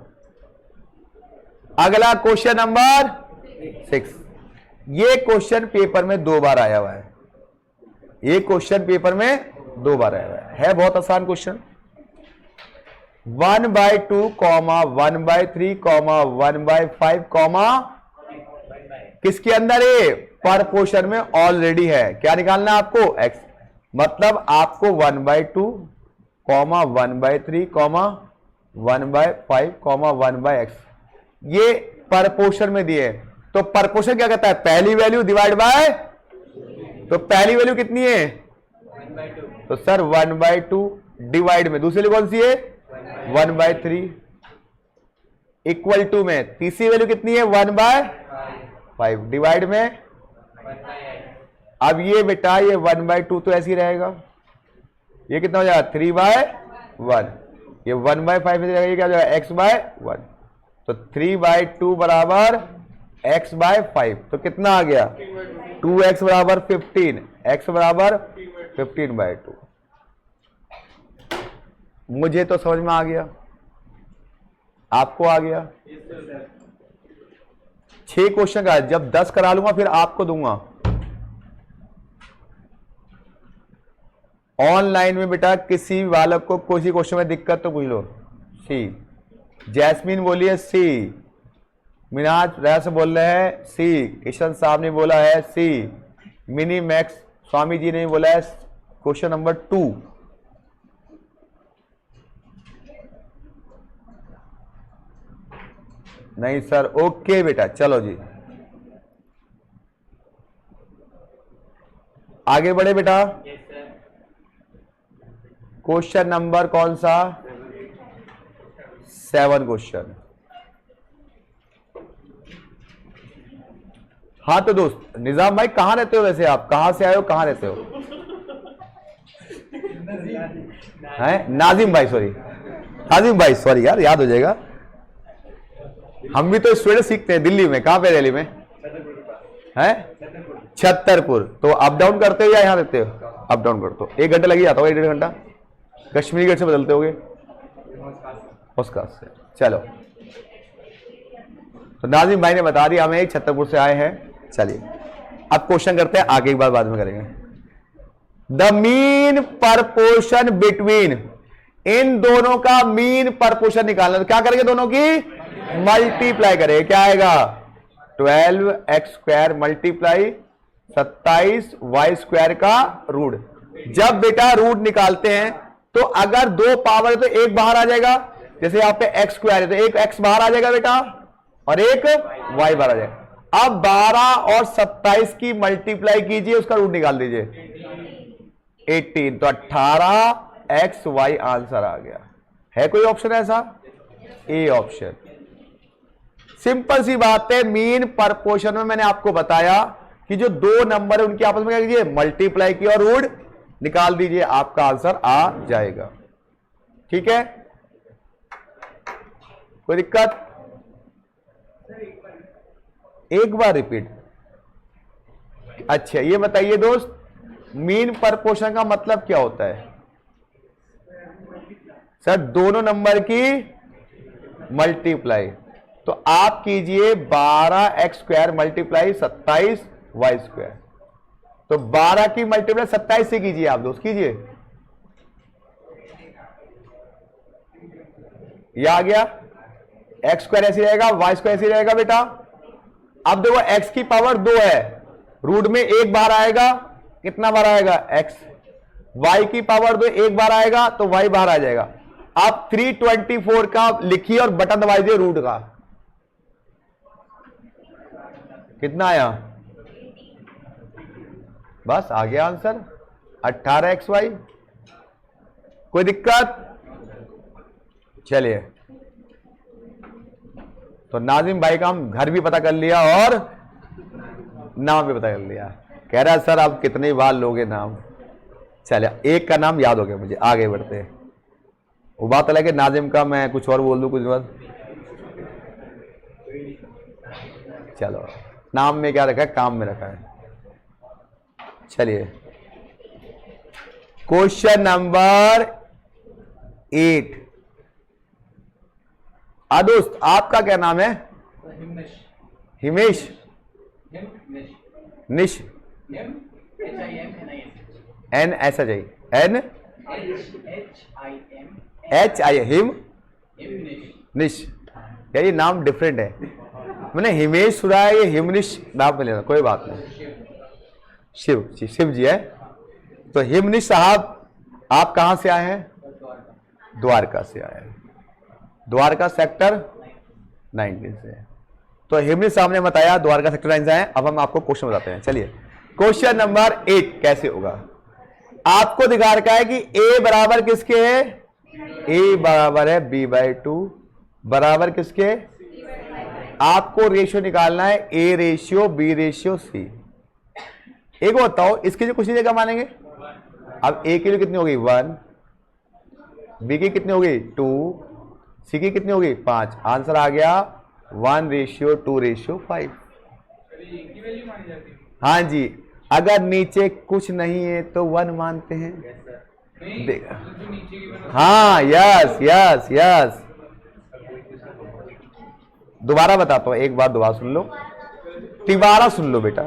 अगला क्वेश्चन नंबर 6। ये क्वेश्चन पेपर में 2 बार आया हुआ है। ये क्वेश्चन पेपर में 2 बार आया हुआ है बहुत आसान क्वेश्चन। 1/2, 1/3, 1/5, किसके अंदर है? परपोर्शन में ऑलरेडी है। क्या निकालना है आपको? x। मतलब आपको 1/2, 1/3, 1/5, 1/x ये परपोर्शन में दिए। तो परपोर्शन क्या कहता है? पहली वैल्यू डिवाइड बाय, तो पहली वैल्यू कितनी है? तो सर 1/2 डिवाइड में दूसरी वैल्यू कौन सी है? 1/3 इक्वल टू में तीसरी वैल्यू कितनी है? 1/5 डिवाइड में। अब ये बेटा ये 1/2 तो ऐसे ही रहेगा, ये कितना हो जाएगा? 3/1। ये 1/5 में रहेगा, ये क्या हो जाएगा? x/1। तो 3/2 बराबर x/5। तो कितना आ गया? 2x बराबर 15, x बराबर 15/2। मुझे तो समझ में आ गया, आपको आ गया? 6 क्वेश्चन का, जब 10 करा लूंगा फिर आपको दूंगा। ऑनलाइन में बेटा किसी बालक को कोई क्वेश्चन में दिक्कत तो पूछ लो। सी, जैस्मीन बोली है सी, मिनाज रैस बोल रहे हैं सी, किशन साहब ने बोला है सी, मिनी मैक्स स्वामी जी ने बोला है क्वेश्चन नंबर 2। नहीं सर, ओके बेटा, चलो जी आगे बढ़े बेटा। क्वेश्चन नंबर कौन सा? 7 क्वेश्चन। हाँ तो दोस्त निजाम भाई कहां रहते हो वैसे? आप कहां से आए हो, कहां रहते हो? हैं नाजिम भाई, सॉरी नाजिम भाई, सॉरी यार, याद हो जाएगा। हम भी तो स्टूडेंट सीखते हैं दिल्ली में। कहां पे? दिल्ली में है छतरपुर। तो अप डाउन करते हो या यहां रहते हो? अप डाउन करते हो। 1 घंटा लग जाता होगा, 1.5 घंटा। कश्मीरी गेट से बदलते होगे उसका से। चलो तो नाजिम भाई ने बता दिया हमें, छतरपुर से आए हैं। चलिए अब क्वेश्चन करते हैं, आगे एक बार बाद में करेंगे। द मीन परपोर्शन बिटवीन, इन दोनों का मीन परपोर्शन निकालना। तो क्या करेंगे? दोनों की मल्टीप्लाई करेंगे। क्या आएगा? 12x² मल्टीप्लाई 27y² का रूट। जब बेटा रूट निकालते हैं तो अगर दो पावर है तो एक बाहर आ जाएगा, जैसे यहाँ पे x² है तो एक x बाहर आ जाएगा बेटा और एक y बाहर आ जाएगा। अब 12 और 27 की मल्टीप्लाई कीजिए, उसका रूट निकाल दीजिए 18, तो 18xy आंसर आ गया। है कोई ऑप्शन ऐसा? A option. सिंपल सी बात है, मीन परपोर्शन में मैंने आपको बताया कि जो दो नंबर है उनकी आपस में क्या कीजिए, मल्टीप्लाई किया और रूट निकाल दीजिए, आपका आंसर आ जाएगा। ठीक है, कोई दिक्कत? एक बार रिपीट। अच्छा ये बताइए दोस्त, मीन परपोर्शन का मतलब क्या होता है? सर दोनों नंबर की मल्टीप्लाई, तो आप कीजिए 12x² मल्टीप्लाई 27y²। तो 12 की मल्टीप्लाई 27 से कीजिए आप दोस्त, कीजिए। यह आ गया, x² ऐसे रहेगा, y² ऐसे रहेगा बेटा। अब देखो x की पावर 2 है, रूट में एक बार आएगा, कितना बार आएगा x। y की पावर 2 एक बार आएगा तो y बाहर आ जाएगा। आप 324 का लिखिए और बटन दबा दीजिए रूट का, कितना आया? बस आ गया आंसर 18xy। कोई दिक्कत? चलिए, तो नाजिम भाई का हम घर भी पता कर लिया और नाम भी पता कर लिया। कह रहा है सर आप कितनी बार लोगे नाम। चलिए एक का नाम याद हो गया मुझे, आगे बढ़ते हैं। वो बात अलग है नाजिम का मैं कुछ और बोल दूं कुछ बात। चलो नाम में क्या रखा है, काम में रखा है। चलिए क्वेश्चन नंबर 8। दोस्त आपका क्या नाम है? हिमेश। निश एन ऐसा चाहिए, एन एच आई हिम निश। यार ये नाम डिफरेंट है, मैंने हिमेश सुना है, ये हिमनिश नाम में लेना, कोई बात नहीं। शिव जी है। तो हिमनिश साहब आप कहां से आए हैं? द्वारका से आए हैं, द्वारका सेक्टर 19 से। तो हिमनिश साहब ने बताया द्वारका सेक्टर 9 से आए। अब हम आपको क्वेश्चन बताते हैं। चलिए क्वेश्चन नंबर 8 कैसे होगा? आपको दिखा रखा है कि a बराबर किसके है? a बराबर है b/2 बराबर किसके? आपको रेशियो निकालना है a ratio b ratio c। एक बताओ इसकी जो कुछ जगह मानेंगे। अब a की कितनी होगी 1, b की कितनी होगी 2, c की कितनी होगी 5। आंसर आ गया 1:2:5। हाँ जी, अगर नीचे कुछ नहीं है तो 1 मानते हैं। देखा, हाँ यस यस यस। दोबारा बताता हूं, एक बार दोबारा सुन लो, तिबारा सुन लो बेटा,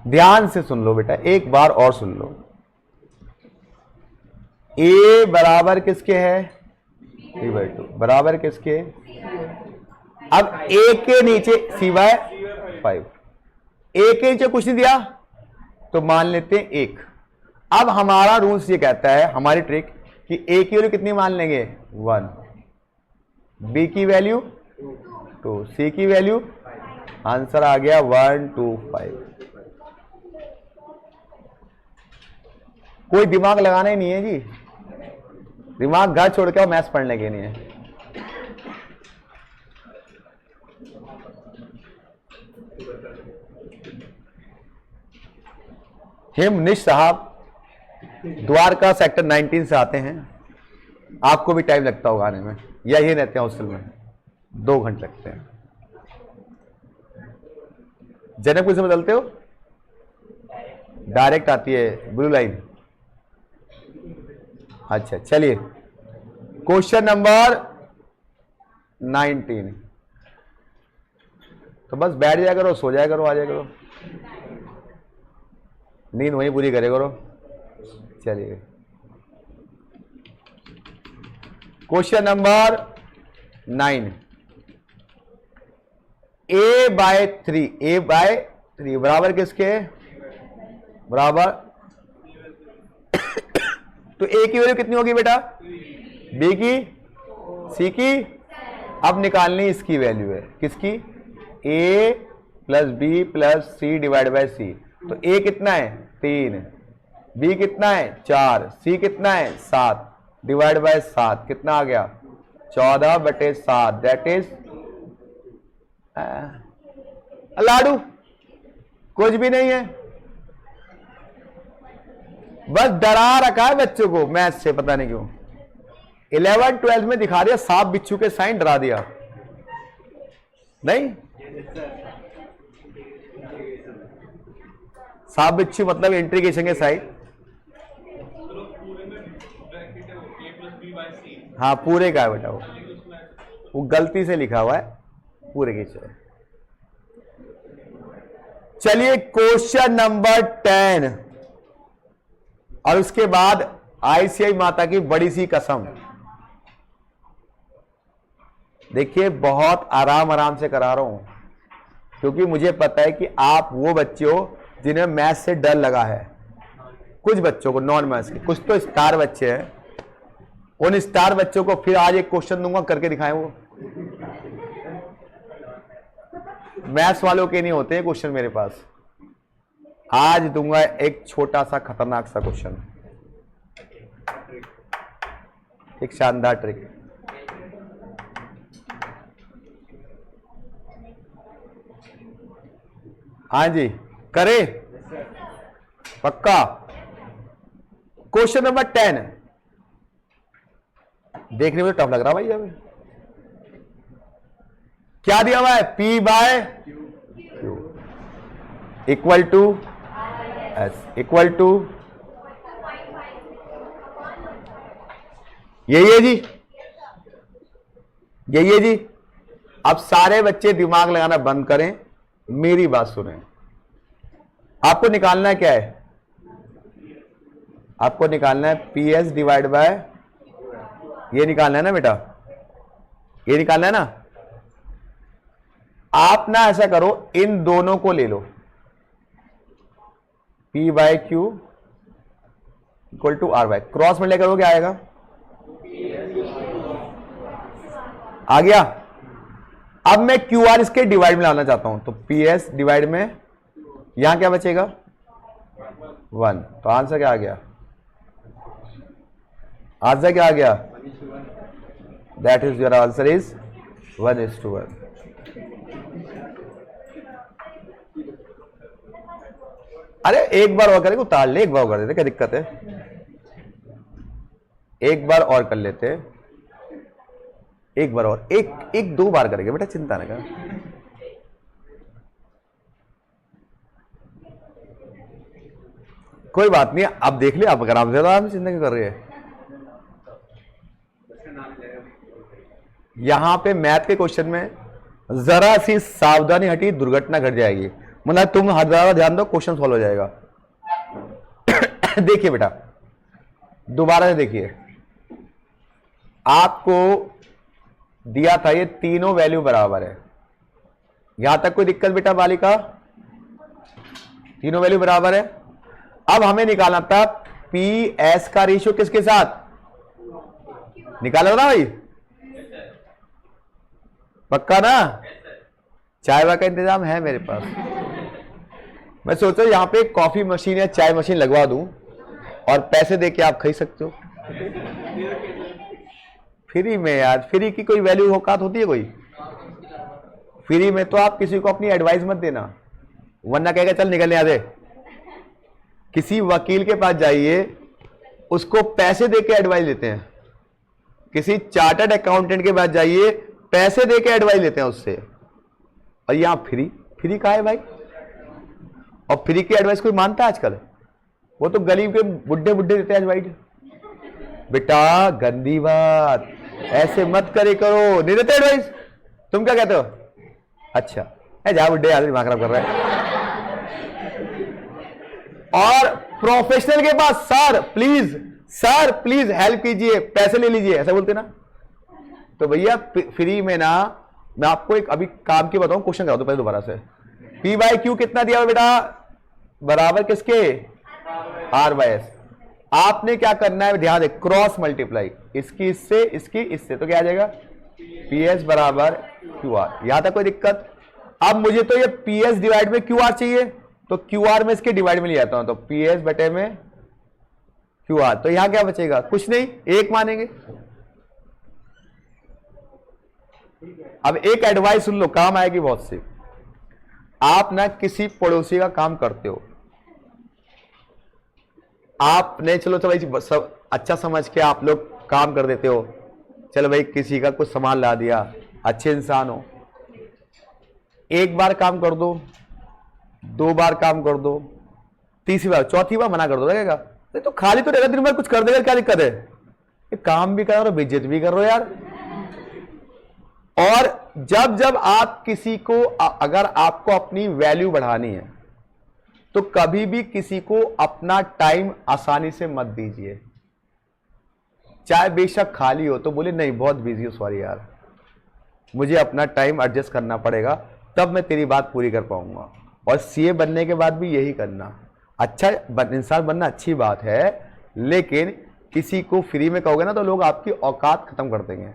ध्यान से सुन लो बेटा, एक बार और सुन लो। a बराबर किसके है? b/2 बराबर किसके? अब a के नीचे c/5, a के नीचे कुछ नहीं दिया तो मान लेते हैं 1। अब हमारा रूल्स ये कहता है, हमारी ट्रिक, कि a की वैल्यू कितनी मान लेंगे 1, b की वैल्यू 2, c की वैल्यू, आंसर आ गया 1 2 5। कोई दिमाग लगाना ही नहीं है जी, दिमाग घर छोड़ के मैथ्स पढ़ने के लिए है। हिमनिश साहब द्वारका सेक्टर 19 से आते हैं। आपको भी टाइम लगता होगा आने में, यही रहते हैं हॉस्टल में, 2 घंटे लगते हैं। जनकपुर से बदलते हो? डायरेक्ट आती है ब्लू लाइन। अच्छा चलिए क्वेश्चन नंबर 19। तो बस बैठ जाया करो, सो जाया करो, आ जाया करो, नींद वहीं पूरी करे करो। चलिए क्वेश्चन नंबर 9। a/3 बराबर किसके बराबर तो a की वैल्यू कितनी होगी बेटा, b की, c की, अब निकालनी इसकी वैल्यू है किसकी, a plus B plus C divide by C. तो a कितना है 3, b कितना है 4, c कितना है 7 डिवाइड बाय 7 कितना आ गया 14/7 दैट इज लाडू, कुछ भी नहीं है, बस डरा रखा है बच्चों को मैथ से, पता नहीं क्यों। 11 12 में दिखा दिया सांप बिच्छू के साइन, डरा दिया नहीं। सांप बिच्छू मतलब इंट्रीगेशन के साइन, हाँ पूरे का है बेटा, वो गलती से लिखा हुआ है, पूरे के चले। चलिए क्वेश्चन नंबर 10 और उसके बाद आईसीआई माता की बड़ी सी कसम। देखिए बहुत आराम आराम से करा रहा हूं क्योंकि मुझे पता है कि आप वो बच्चे हो जिन्हें मैथ से डर लगा है। कुछ बच्चों को नॉन मैथ्स के, कुछ तो स्टार बच्चे हैं, उन स्टार बच्चों को फिर आज एक क्वेश्चन दूंगा करके दिखाएं। वो मैथ्स वालों के नहीं होते क्वेश्चन मेरे पास, आज दूंगा एक छोटा सा खतरनाक सा क्वेश्चन, एक शानदार ट्रिक। हाँ जी करे पक्का। क्वेश्चन नंबर 10 देखने में टफ लग रहा भाई, अभी क्या दिया हुआ है, P by Q equal to S equal to, यही है जी, यही है जी। अब सारे बच्चे दिमाग लगाना बंद करें, मेरी बात सुने। आपको निकालना है क्या है, आपको निकालना है PS डिवाइड बाय, ये निकालना है ना बेटा, ये निकालना है ना। आप ना ऐसा करो, इन दोनों को ले लो, P by Q equal to R by, cross में लेकर वो क्या आएगा, आ गया। अब मैं QR इसके डिवाइड में लाना चाहता हूं, तो PS डिवाइड में यहां क्या बचेगा 1, तो आंसर क्या आ गया, आंसर क्या आ गया, that is your answer is 1:1। अरे एक बार और करेंगे, उतार ले, एक बार और कर देते, क्या दिक्कत है, एक बार और कर लेते, एक बार और, एक 2 बार करेंगे बेटा, चिंता ना कर। कोई बात नहीं, आप देख ले, आप आराम से, आप चिंता क्यों कर रहे हैं। यहां पे मैथ के क्वेश्चन में जरा सी सावधानी हटी दुर्घटना घट जाएगी, मतलब तुम हर ध्यान दो, क्वेश्चन सॉल्व हो जाएगा। देखिए बेटा दोबारा से देखिए, आपको दिया था ये तीनों वैल्यू बराबर है, यहां तक कोई दिक्कत बेटा बालिका, तीनों वैल्यू बराबर है। अब हमें निकालना था PS का रेशियो किसके साथ, निकाला था भाई, पक्का ना, चाय वाय का इंतजाम है मेरे पास। मैं सोच रहा हूं यहां पे कॉफी मशीन या चाय मशीन लगवा दूं और पैसे देके आप खरीद सकते हो फ्री में। यार फ्री की कोई वैल्यू औकात होती है कोई, फ्री में तो आप किसी को अपनी एडवाइस मत देना, वरना कहेगा चल निकल यहाँ दे। किसी वकील के पास जाइए, उसको पैसे देके एडवाइस लेते हैं, किसी चार्टर्ड अकाउंटेंट के पास जाइए, पैसे देके एडवाइस लेते हैं उससे, और यहां फ्री, फ्री का है भाई। और फ्री की एडवाइस कोई मानता है आजकल, वो तो गरीब के बुड्ढे बुड्ढे देते हैं एडवाइस। बेटा गंदी बात, ऐसे मत करे करो, नहीं देते एडवाइस, तुम क्या कहते हो, अच्छा जा बुड्ढे आदमी दिमाग खराब कर रहा है। और प्रोफेशनल के पास सर प्लीज हेल्प कीजिए, पैसे ले लीजिए, ऐसा बोलते ना। तो भैया फ्री में ना मैं आपको एक अभी काम की बताऊं, क्वेश्चन करा दो पहले दोबारा से। पी बाई क्यू कितना दिया बेटा, बराबर किसके, आर बाई एस। आपने क्या करना है, ध्यान दे, क्रॉस मल्टीप्लाई, इसकी इससे, इसकी इससे, तो क्या आ जाएगा, पी एस बराबर क्यू आर। यहां तक कोई दिक्कत। अब मुझे तो ये पी एस डिवाइड में क्यू आर चाहिए, तो क्यू आर में इसके डिवाइड में ले जाता हूं, तो पी एस बटे में क्यू आर। तो यहां क्या बचेगा, कुछ नहीं, एक मानेंगे। अब एक एडवाइस सुन लो, काम आएगी बहुत सी। आप ना किसी पड़ोसी का काम करते हो, आपने चलो तो भाई सब अच्छा समझ के आप लोग काम कर देते हो, चलो भाई किसी का कुछ सामान ला दिया, अच्छे इंसान हो, एक बार काम कर दो, दो बार काम कर दो, तीसरी बार, चौथी बार मना कर दो, लगेगा तो खाली तो रहेगा, दिन भर कुछ कर देगा, क्या दिक्कत है, ये काम भी कर रहे हो, बेइज्जत भी कर रहे हो यार। और जब जब आप किसी को, अगर आपको अपनी वैल्यू बढ़ानी है तो कभी भी किसी को अपना टाइम आसानी से मत दीजिए, चाहे बेशक खाली हो, तो बोले नहीं बहुत बिजी हो, सॉरी यार मुझे अपना टाइम एडजस्ट करना पड़ेगा, तब मैं तेरी बात पूरी कर पाऊंगा। और सीए बनने के बाद भी यही करना। अच्छा इंसान बनना अच्छी बात है, लेकिन किसी को फ्री में कहोगे ना तो लोग आपकी औकात खत्म कर देंगे।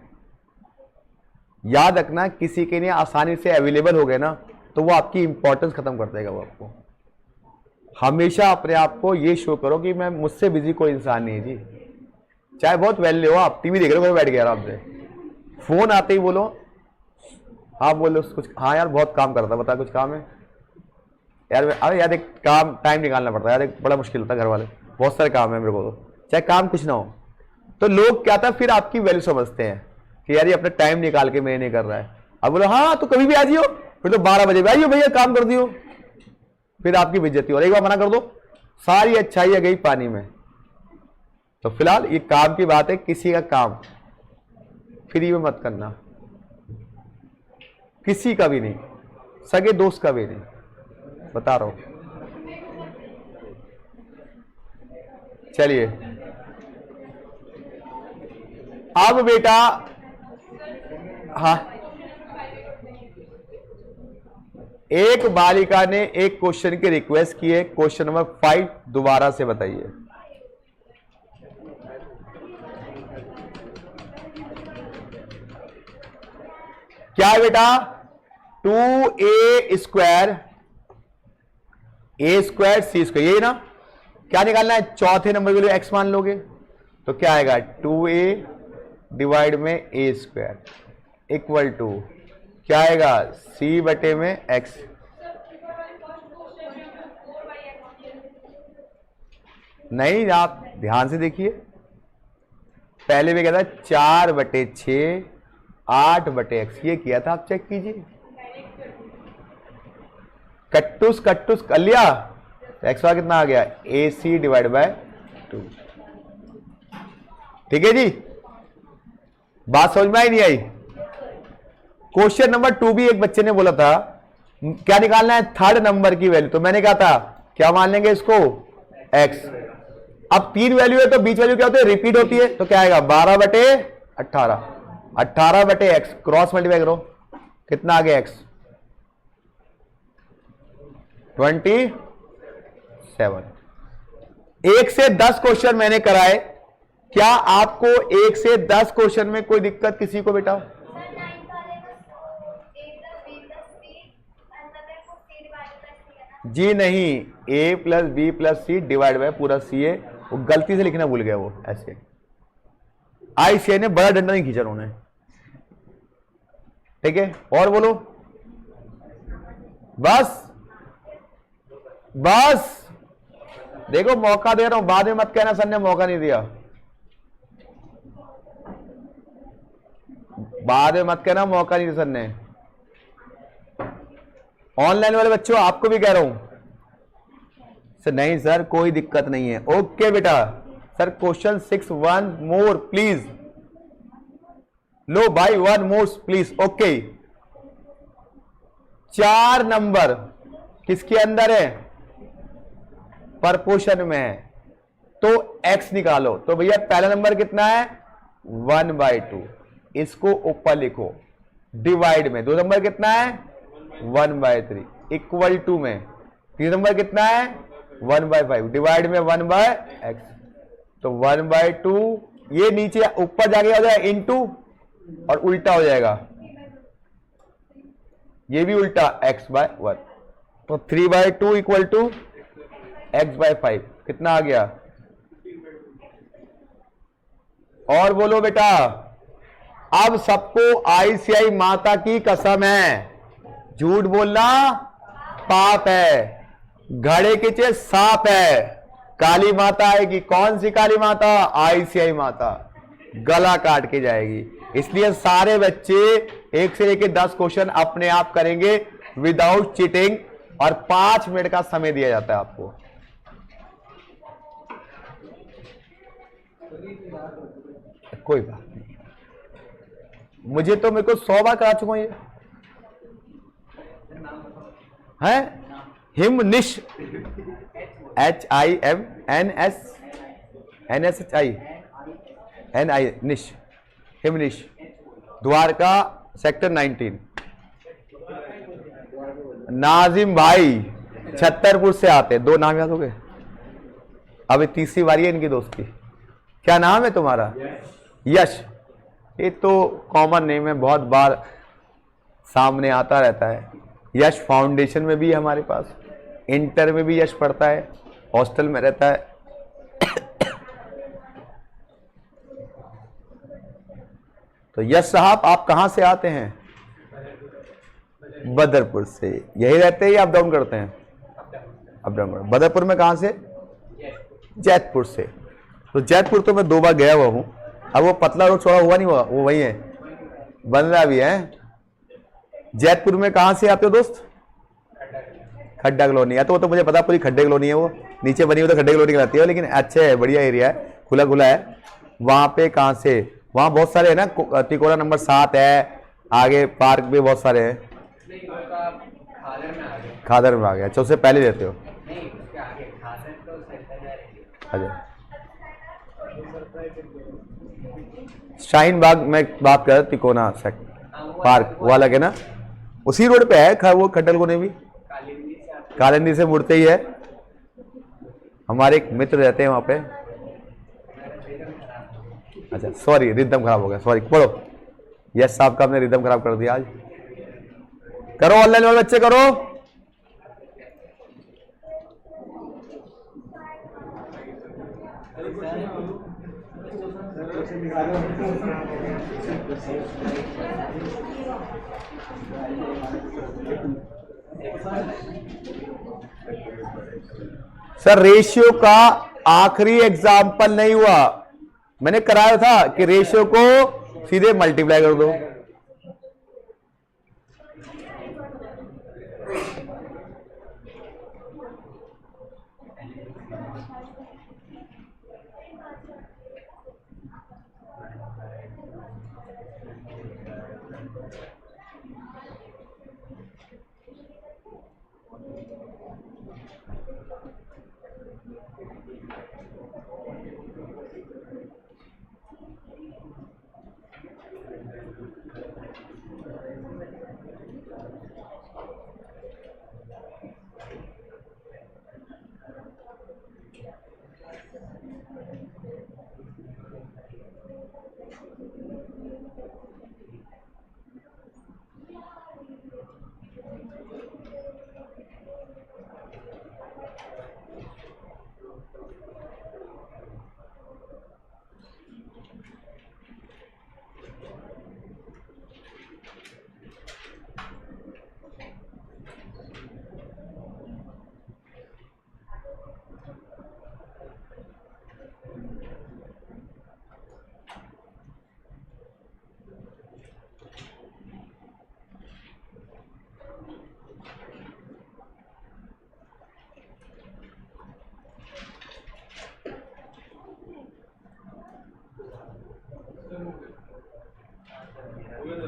याद रखना, किसी के लिए आसानी से अवेलेबल हो गए ना तो वो आपकी इंपॉर्टेंस खत्म कर देगा। वो आपको हमेशा अपने आप को ये शो करो कि मैं, मुझसे बिजी कोई इंसान नहीं है जी, चाहे बहुत वैल्यू हो, आप टीवी देख रहे हो, बैठ गया आराम से, फोन आते ही बोलो हाँ बोलो कुछ, हाँ यार बहुत काम कर रहा था, बता कुछ काम है यार, अरे यार एक काम टाइम निकालना पड़ता है यार, एक बड़ा मुश्किल होता है, घर वाले बहुत सारे काम है मेरे को, तो चाहे काम कुछ ना हो, तो लोग क्या था फिर आपकी वैल्यू समझते हैं कि यार ये अपना टाइम निकाल के मेरे नहीं कर रहा है। अब बोलो हाँ तो कभी भी आ जियो, फिर तो 12 बजे भी आइयो भैया काम कर दियो, फिर आपकी बेइज्जती हो। और एक बार मना कर दो, सारी अच्छाई आ गई पानी में। तो फिलहाल ये काम की बात है, किसी का काम फ्री में मत करना, किसी का भी नहीं, सगे दोस्त का भी नहीं, बता रहा हूं। चलिए अब बेटा, हाँ एक बालिका ने एक क्वेश्चन की रिक्वेस्ट की है, क्वेश्चन नंबर 5 दोबारा से बताइए। क्या है बेटा, 2a square a square c square, यही ना, क्या निकालना है, चौथे नंबर के लिए x मान लोगे तो क्या आएगा, 2a डिवाइड में a स्क्वायर इक्वल टू क्या आएगा, c बटे में x। नहीं आप ध्यान से देखिए, पहले भी क्या था, 4 बटे 6 8 बटे x, ये किया था, आप चेक कीजिए, कट्टूस कट्टूस कर लिया, एक्स वाई कितना आ गया, ए सी डिवाइड बाय 2। ठीक है जी, बात समझ में आई नहीं आई। क्वेश्चन नंबर 2 भी एक बच्चे ने बोला था, क्या निकालना है, थर्ड नंबर की वैल्यू, तो मैंने कहा था क्या मान लेंगे इसको, x। अब 3 वैल्यू है तो बीच वैल्यू क्या होती है, रिपीट होती है, तो क्या आएगा, 12 बटे 18, 18 बटे x, क्रॉस मल्टीप्लाई करो, कितना आ गया x, 27। 1 से 10 क्वेश्चन मैंने कराए, क्या आपको 1 से 10 क्वेश्चन में कोई दिक्कत किसी को बेटा, जी नहीं, a plus B plus C divide by पूरा सी है, वो गलती से लिखना भूल गया, वो ऐसे आईसीआई ने बड़ा डंडा नहीं खींचा उन्होंने। ठीक है, और बोलो, बस बस देखो मौका दे रहा हूं, बाद में मत कहना सर ने मौका नहीं दिया, बाद में मत कहना मौका नहीं दिया सर ने। ऑनलाइन वाले बच्चों आपको भी कह रहा हूं सर, नहीं सर कोई दिक्कत नहीं है, ओके बेटा। सर क्वेश्चन 6 1 मोर प्लीज, लो भाई 1 मोर प्लीज, ओके। 4 नंबर किसके अंदर है, प्रपोर्शन में है, तो x निकालो, तो भैया पहला नंबर कितना है, 1/2, इसको ऊपर लिखो, डिवाइड में 2 नंबर कितना है 1/3 इक्वल टू में 3 नंबर कितना है 1/5 डिवाइड में 1/x तो 1/2 ये नीचे ऊपर जाके आ जाएगा इनटू और उल्टा हो जाएगा ये भी उल्टा x/1 तो 3/2 इक्वल टू x/5 कितना आ गया और बोलो बेटा अब सबको ICI माता की कसम है झूठ बोलना पाप है घड़े के चे सांप है काली माता आएगी कौन सी काली माता ICI माता गला काट के जाएगी इसलिए सारे बच्चे 1 से लेकर 10 क्वेश्चन अपने आप करेंगे विदाउट चीटिंग और 5 मिनट का समय दिया जाता है आपको कोई बात नहीं मुझे तो मेरे को 100 बार करा चुका हूं ये है हिमनिश HIMNSNSHI निश हिमनिश द्वारका सेक्टर 19 नाजिम भाई छतरपुर से आते 2 नाम याद हो गए अभी तीसरी बारी है इनकी दोस्ती क्या नाम है तुम्हारा यश ये तो कॉमन नेम है बहुत बार सामने आता रहता है यश फाउंडेशन में भी हमारे पास इंटर में भी यश पढ़ता है हॉस्टल में रहता है तो यश साहब आप कहां से आते हैं बदरपुर से यही रहते हैं या अप डाउन करते हैं अप डाउन बदरपुर में कहां से जैतपुर से तो जैतपुर तो मैं 2 बार गया हुआ हूं अब वो पतला रोड चौड़ा हुआ नहीं हुआ वो वही है बन रहा भी है जैतपुर में कहां से आते हो दोस्त खड्डा कॉलोनी है तो वो तो मुझे पता पूरी खड्डे कॉलोनी है वो नीचे बनी हुई तो खड्डे कॉलोनी कहलाती है लेकिन अच्छे है बढ़िया एरिया है खुला खुला है वहां पे कहां से वहां बहुत सारे है ना तिकोना नंबर 7 है आगे पार्क भी बहुत सारे हैं खादर में आ गया अच्छा उससे पहले रहते हो अच्छा शाहीन बाग में बात कर तिकोना पार्क वो अलग है ना उसी रोड पे है वो खड्डल को ने भी कालिंदी से मुड़ते ही है हमारे एक मित्र रहते हैं वहां पे अच्छा सॉरी रिदम खराब हो गया सॉरी पढ़ो यस साहब का आपने रिदम खराब कर दिया आज करो ऑनलाइन वाले बच्चे करो सर रेशियो का आखिरी एग्जाम्पल नहीं हुआ मैंने कराया था कि रेशियो को सीधे मल्टीप्लाई कर दो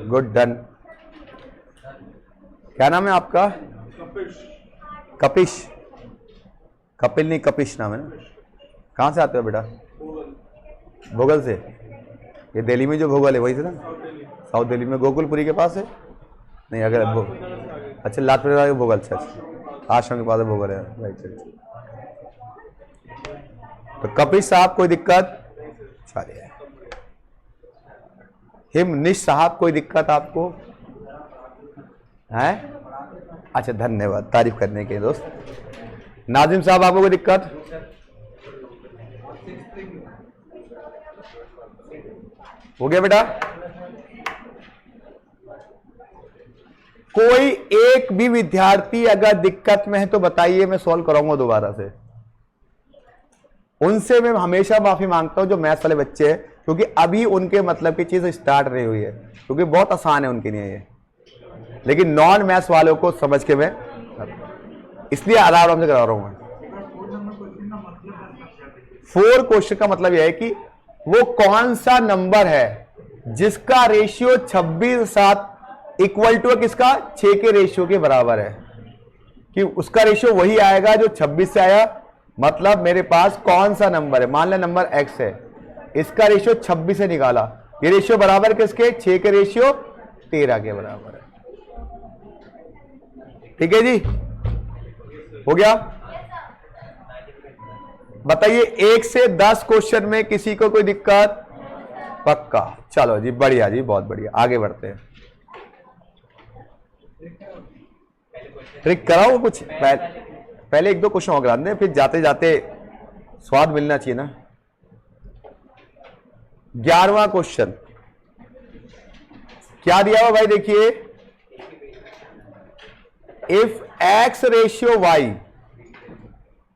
गुड डन क्या नाम है आपका कपिश कपिल नहीं कपिश नाम है ना कहाँ से आते हो बेटा भोगल से ये दिल्ली में जो भोगल है वही से ना साउथ दिल्ली में गोकुलपुरी के पास है, नहीं अगर अच्छा लाटपुरा के भोगल, अच्छा आश्रम के पास है भोगल है, राइट। तो कपिल साहब कोई दिक्कत, चलिए। हिमनिश साहब कोई दिक्कत आपको है? अच्छा धन्यवाद तारीफ करने के दोस्त। नाजिम साहब आपको कोई दिक्कत? हो गया बेटा? कोई एक भी विद्यार्थी अगर दिक्कत में है तो बताइए, मैं सॉल्व कराऊंगा दोबारा से। उनसे मैं हमेशा माफी मांगता हूं जो मैथ्स वाले बच्चे हैं, क्योंकि अभी उनके मतलब की चीज स्टार्ट नहीं हुई है, क्योंकि बहुत आसान है उनके लिए ये, लेकिन नॉन मैथ्स वालों को समझ के मैं इसलिए आराम से करा रहा हूं। 4 क्वेश्चन का मतलब यह है कि वो कौन सा नंबर है जिसका रेशियो 26:7 इक्वल टू किसका 6 के रेशियो के बराबर है, कि उसका रेशियो वही आएगा जो 26 से आया। मतलब मेरे पास कौन सा नंबर है, मान लें नंबर x है, इसका रेशियो 26 से निकाला, ये रेशियो बराबर किसके 6 के रेशियो 13 के बराबर है। ठीक है जी, हो गया? बताइए 1 से 10 क्वेश्चन में किसी को कोई दिक्कत? पक्का, चलो जी बढ़िया जी, बहुत बढ़िया, आगे बढ़ते हैं। ट्रिक कराओ कुछ, पहले 1-2 क्वेश्चन और करा दें, फिर जाते जाते स्वाद मिलना चाहिए ना। 11वां क्वेश्चन क्या दिया हुआ भाई, देखिए, if x ratio y,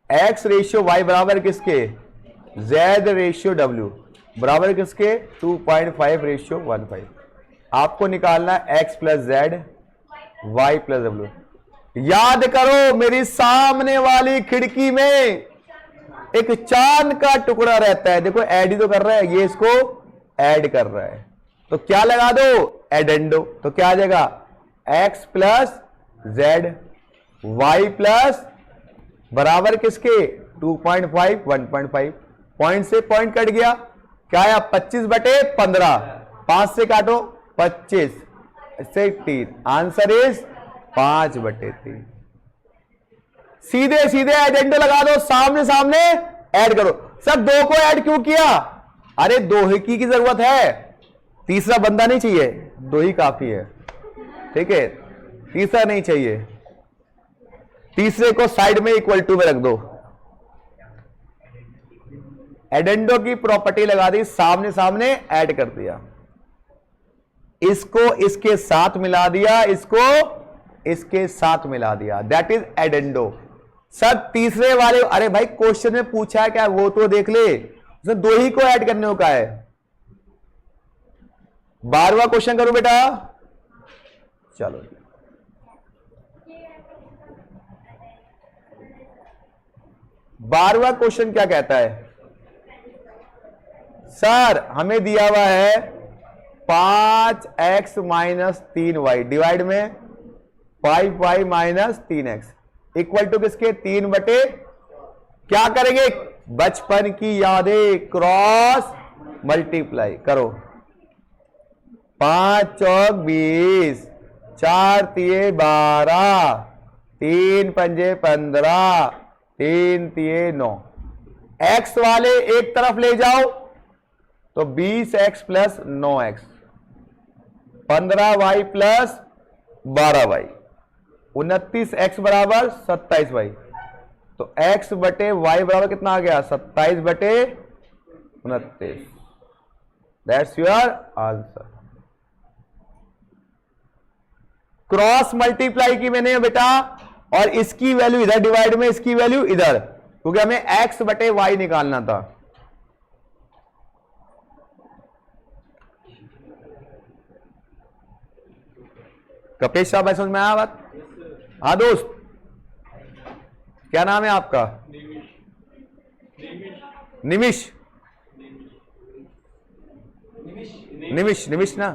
x ratio y बराबर किसके z रेशियो w बराबर किसके 2.5 रेशियो 1.5, आपको निकालना x plus Z y plus w। याद करो मेरी सामने वाली खिड़की में एक चांद का टुकड़ा रहता है, देखो ऐड ही तो कर रहा है, ये इसको ऐड कर रहा है, तो क्या लगा दो एडेंडो, तो क्या आ जाएगा x plus Z y plus बराबर किसके 2.5 1.5, पॉइंट से पॉइंट कट गया, क्या आया 25/15, 5 से काटो 25 से 3, आंसर इज 5/3। सीधे सीधे एडेंडो लगा दो, सामने सामने ऐड करो। सर 2 को ऐड क्यों किया? अरे 2 ही की जरूरत है, तीसरा बंदा नहीं चाहिए, 2 ही काफी है, ठीक है, तीसरा नहीं चाहिए, तीसरे को साइड में इक्वल टू में रख दो। एडेंडो की प्रॉपर्टी लगा दी, सामने सामने ऐड कर दिया, इसको इसके साथ मिला दिया, इसको इसके साथ मिला दिया, दैट इज एडेंडो। सर तीसरे वाले, अरे भाई क्वेश्चन में पूछा है क्या, वो तो देख ले, उसने 2 ही को ऐड करने को कहा है। 12वां क्वेश्चन करो बेटा, चलो 12वां क्वेश्चन क्या कहता है? सर हमें दिया हुआ है 5x माइनस 3y डिवाइड में 5y minus 3x equal to किसके 3 बटे, क्या करेंगे बचपन की यादें, क्रॉस मल्टीप्लाई करो, 5 चौक 20, 4 तिये 12, 3 पंजे 15, 3 तिये 9, x वाले एक तरफ ले जाओ तो 20x plus 9x, 15y plus 12y, 29x बराबर 27y, तो x बटे y बराबर कितना आ गया 27/29, that's your answer. Cross multiply की मैंने बेटा, और इसकी वैल्यू इधर डिवाइड में, इसकी वैल्यू इधर, क्योंकि हमें x बटे y निकालना था। कपेश साहब समझ में आया बात? हाँ दोस्त, क्या नाम है आपका? निमिष, निमिष, निमिष ना,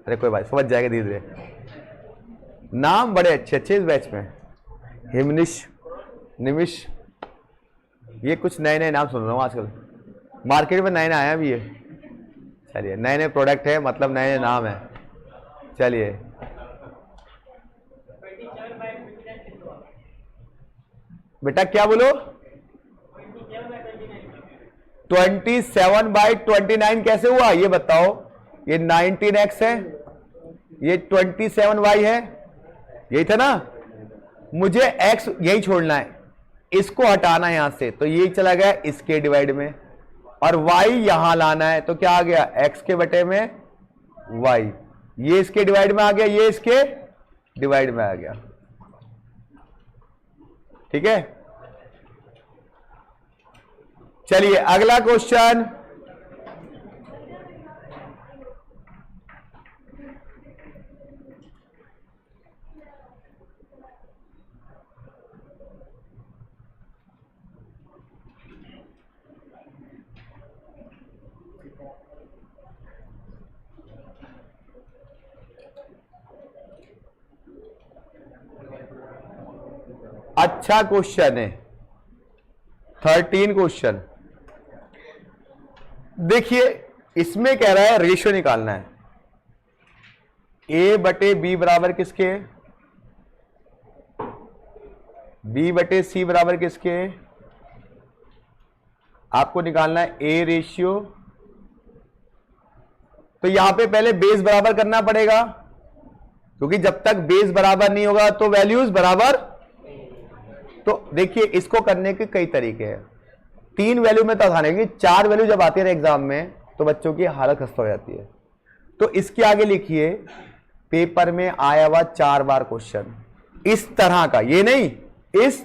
अरे कोई बात, समझ जाएगा धीरे धीरे, नाम बड़े अच्छे अच्छे इस बैच में, हिमनिश, निमिष, ये कुछ नए नए नाम सुन रहा हूं आजकल, मार्केट में नए नए आया भी है, चलिए, नए नए प्रोडक्ट है मतलब नए नए नाम है। चलिए, बेटा क्या बोलो? 27/29 कैसे हुआ ये बताओ? ये 19x है, ये 27y है, यही था ना? मुझे x यही छोड़ना है, इसको हटाना है यहां से, तो ये चला गया इसके डिवाइड में, और y यहां लाना है, तो क्या आ गया? x के बटे में y। ये इसके डिवाइड में आ गया, ये इसके डिवाइड में आ गया। ठीक है, चलिए अगला क्वेश्चन। अच्छा क्वेश्चन है, 13 क्वेश्चन। देखिए, इसमें कह रहा है रेशियो निकालना है। a बटे बी बराबर किसके? b बटे c बराबर किसके? आपको निकालना है a रेशियो। तो यहां पे पहले बेस बराबर करना पड़ेगा, क्योंकि जब तक बेस बराबर नहीं होगा तो वैल्यूज बराबर। तो देखिए, इसको करने के कई तरीके हैं। 3 वैल्यू में तो आसान है, क्योंकि 4 वैल्यू जब आती है ना एग्जाम में तो बच्चों की हालत खस्ता हो जाती है। तो इसके आगे लिखिए, पेपर में आया हुआ 4 बार क्वेश्चन इस तरह का, ये नहीं इस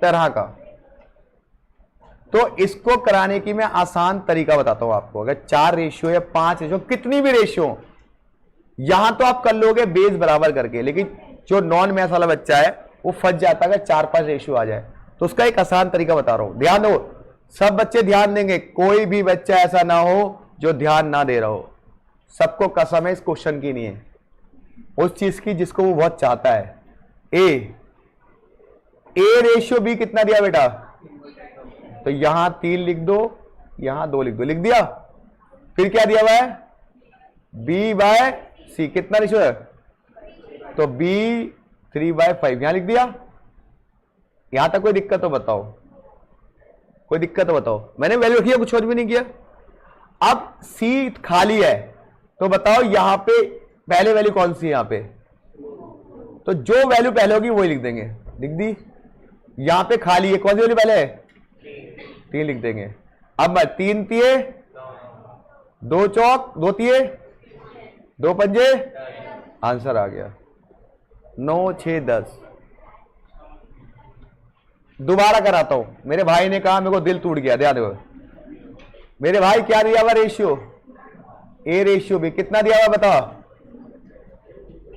तरह का। तो इसको कराने की मैं आसान तरीका बताता हूं आपको। अगर 4 रेशियो या 5 रेशियो, कितनी भी रेशियो, यहां तो आप कर लोगे बेस बराबर करके, लेकिन जो नॉन मैथ वाला बच्चा है वो फंस जाता है अगर 4-5 रेशियो आ जाए। तो उसका एक आसान तरीका बता रहा हूं, ध्यान दो। सब बच्चे ध्यान देंगे, कोई भी बच्चा ऐसा ना हो जो ध्यान ना दे रहा हो। सबको कसम है इस क्वेश्चन की नहीं है, उस चीज की जिसको वो बहुत चाहता है। ए रेशियो बी कितना दिया बेटा? तो यहां 3 लिख दो, यहां 2 लिख दो, लिख दिया। फिर क्या दिया हुआ है? b/c कितना रेशियो है? तो b 3/5 यहां लिख दिया। यहां तक कोई दिक्कत तो बताओ, कोई दिक्कत तो बताओ। मैंने वैल्यू किया, कुछ और भी नहीं किया। अब c खाली है, तो बताओ यहां पे पहले वैल्यू कौन सी है? यहां पे तो जो वैल्यू पहले होगी वही लिख देंगे, लिख दी। यहां पे खाली है, कौन सी वैल्यू पहले है? 3 लिख देंगे। अब 3 तिये 2 चौक 2 तिये 2 पंजे, आंसर आ गया 9 6 10। दोबारा कराता हूं, मेरे भाई ने कहा, मेरे को दिल टूट गया। ध्यान दो मेरे भाई, क्या दिया हुआ रेशियो? ए रेशियो बी कितना दिया हुआ बता?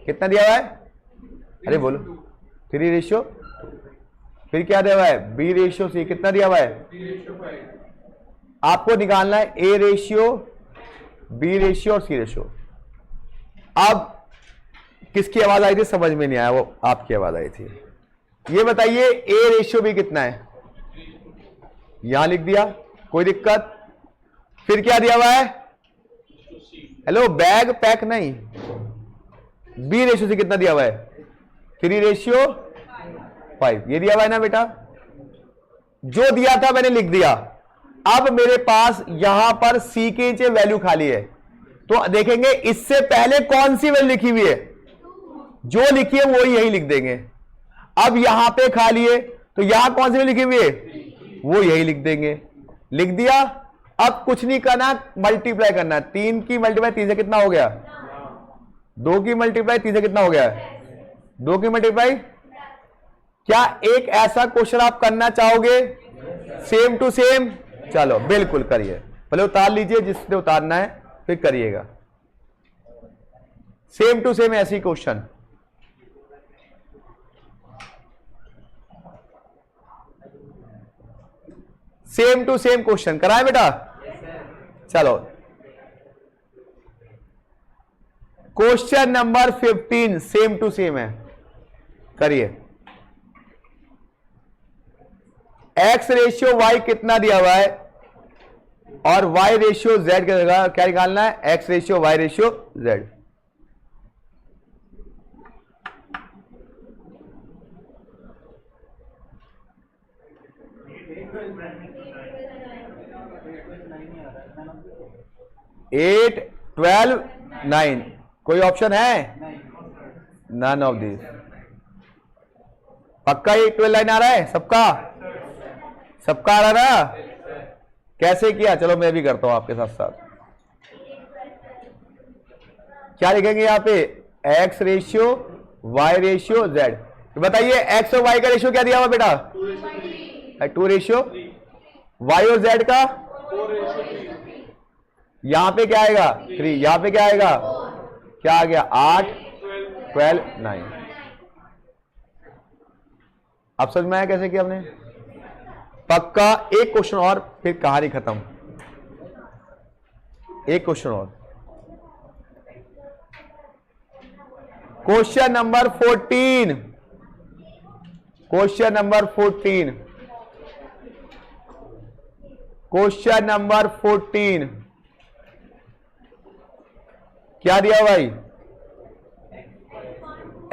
कितना दिया हुआ है? अरे बोलो। 3 रेशियो, फिर क्या दिया हुआ है? बी रेशियो सी कितना दिया हुआ है? आपको निकालना है ए रेशियो, बी रेशियो और सी रेशियो। अब किसकी आवाज आई थी समझ में नहीं आया, वो आपकी आवाज आई थी। ये बताइए ए रेशियो बी कितना है? यहां लिख दिया, कोई दिक्कत। फिर क्या दिया हुआ है? हेलो, बैग पैक नहीं। बी रेशियो सी कितना दिया हुआ है? 3/5 ये दिया हुआ है ना बेटा? जो दिया था मैंने लिख दिया। अब मेरे पास यहां पर सी के नीचे वैल्यू खाली है, तो देखेंगे इससे पहले कौन सी वैल्यू लिखी हुई है। जो लिखी है वो यही लिख देंगे। अब यहां पे खाली है, तो यहां कौन सी वैल्यू लिखी हुई है वो यही लिख देंगे, लिख दिया। अब कुछ नहीं करना, मल्टीप्लाई करना। 3 की मल्टीप्लाई 3 से कितना हो गया? 2 की मल्टीप्लाई 3 से कितना हो गया? 2 की मल्टीप्लाई। क्या एक ऐसा क्वेश्चन आप करना चाहोगे सेम टू सेम? चलो बिल्कुल करिए, पहले उतार लीजिए जिसने उतारना है, फिर करिएगा सेम टू सेम ऐसी question. Same to same question कराए बेटा? चलो, question number 15 same to same है, करिए। एक्स रेशियो वाई कितना दिया हुआ है? और y रेशियो z क्या निकालना है, x ratio y ratio z। Eight 12 9 कोई ऑप्शन है? None of this. पक्का ये 12 9 आ रहा है सबका? सबका आ रहा ना? कैसे किया, चलो मैं भी करता हूं आपके साथ साथ। क्या लिखेंगे यहां पे, x ratio y ratio z। तो बताइए x और y का रेशियो क्या दिया हुआ बेटा? 2 रेशियो, y और z का यहां पे क्या आएगा 3, यहां पे क्या आएगा, क्या आ गया 8 12 9। अब समझ में आया कैसे किया हमने? पक्का। एक क्वेश्चन और फिर कहानी खत्म। एक क्वेश्चन और, question number 14। Question number 14, question number 14 क्या दिया भाई,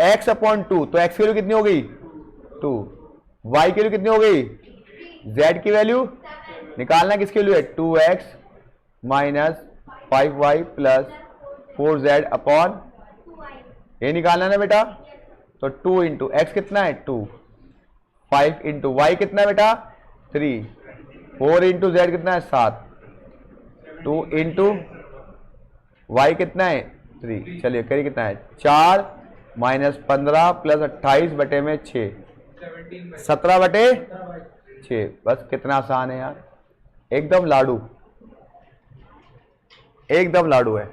x अपॉन 2। तो x की वैल्यू कितनी हो गई 2, y की वैल्यू कितनी हो गई, z की वैल्यू निकालना किसकी वैल्यू है, 2x minus 5y plus 4z upon, ये निकालना ना बेटा। तो 2 इंटू एक्स कितना है 2, 5 इंटू वाई कितना है बेटा 3, 4 इंटू जेड कितना है 7, 2 इंटू वाई कितना है 3। चलिए करिए कितना है 4 माइनस 15 प्लस 28 बटे में 6, 17 बटे 6। बस कितना आसान है यार, एकदम लाडू, एकदम लाडू है।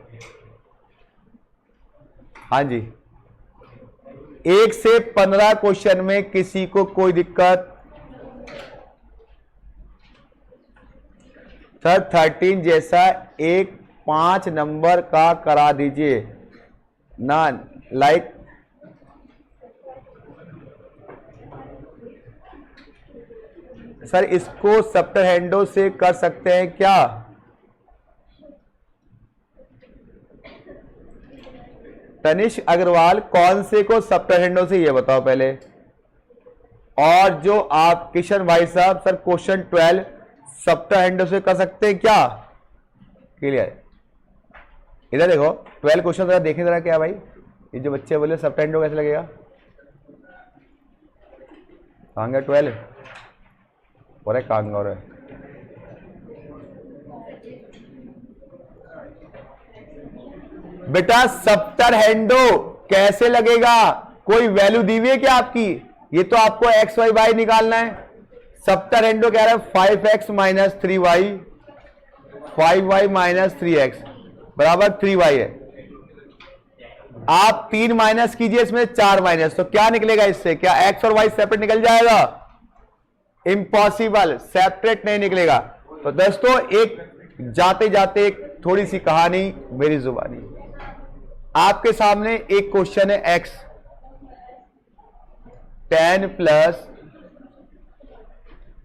हाँ जी, 1 से 15 क्वेश्चन में किसी को कोई दिक्कत? सर 13 जैसा एक 5 नंबर का करा दीजिए ना, लाइक सर इसको सप्टर हैंडो से कर सकते हैं क्या? तनिष्क अग्रवाल कौन से को सप्टर हैंडो से, ये बताओ पहले। और जो आप किशन भाई साहब, सर क्वेश्चन 12 सप्टर हैंडो से कर सकते हैं क्या? क्लियर? इधर देखो 12 क्वेश्चन जरा देखें जरा, क्या भाई ये जो बच्चे बोले सप्टर हैंडो कैसे लगेगा? कहां गया 12 और कहां और है? बेटा सप्टर हैंडो कैसे लगेगा? कोई वैल्यू दी हुई है क्या आपकी? ये तो आपको एक्स वाई वाई निकालना है। सप्टर हैंडो कह रहा है 5x minus 3y, 5y minus 3x बराबर 3y है। आप 3 माइनस कीजिए इसमें 4 माइनस, तो क्या निकलेगा इससे? क्या x और y सेपरेट निकल जाएगा? इम्पॉसिबल, सेपरेट नहीं निकलेगा। तो दोस्तों एक जाते जाते एक थोड़ी सी कहानी मेरी जुबानी। आपके सामने एक क्वेश्चन है x 10 प्लस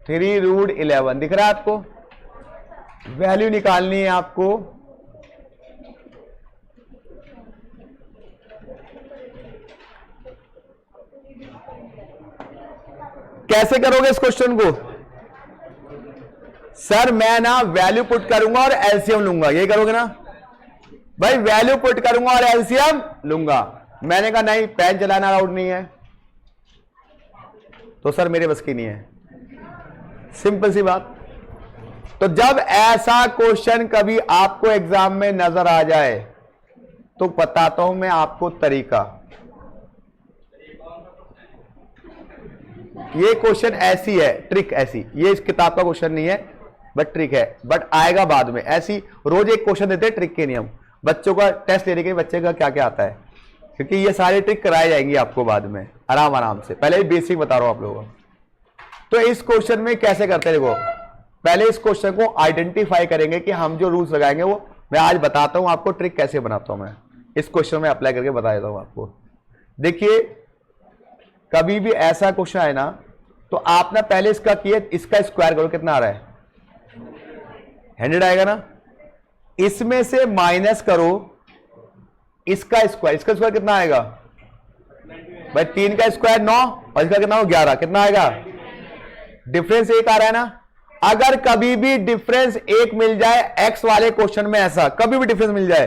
3 रूट 11 दिख रहा है आपको? वैल्यू निकालनी है आपको। कैसे करोगे इस क्वेश्चन को? सर मैं ना वैल्यू पुट करूंगा और एलसीएम लूंगा, ये करोगे ना भाई? वैल्यू पुट करूंगा और एलसीएम लूंगा। मैंने कहा नहीं, पेन चलाना अलाउड नहीं है। तो सर मेरे बस की नहीं है, सिंपल सी बात। तो जब ऐसा क्वेश्चन कभी आपको एग्जाम में नजर आ जाए तो बताता हूं मैं आपको तरीका। ये क्वेश्चन ऐसी है, ट्रिक ऐसी, ये इस किताब का क्वेश्चन नहीं है बट ट्रिक है, बट आएगा बाद में। ऐसी रोज एक क्वेश्चन देते हैं ट्रिक के नियम, बच्चों का टेस्ट लेने के बच्चे का क्या क्या आता है, क्योंकि ये सारे ट्रिक कराए जाएंगे आपको बाद में आराम आराम से। पहले ही बेसिक बता रहा हूं आप लोगों को। तो इस क्वेश्चन में कैसे करते हैं देखो, पहले इस क्वेश्चन को आइडेंटिफाई करेंगे कि हम जो रूल्स लगाएंगे वो मैं आज बताता हूं आपको। ट्रिक कैसे बनाता हूं मैं इस क्वेश्चन में अप्लाई करके बता देता हूं आपको। देखिए कभी भी ऐसा क्वेश्चन आए ना तो आप ना पहले इसका किए, इसका स्क्वायर करो, कितना आ रहा है 100 आएगा ना, इसमें से माइनस करो इसका स्क्वायर कितना आएगा भाई, 3 का स्क्वायर 9 और इसका कितना हो 11, कितना आएगा, डिफरेंस 1 आ रहा है ना। अगर कभी भी डिफरेंस 1 मिल जाए एक्स वाले क्वेश्चन में, ऐसा कभी भी डिफरेंस मिल जाए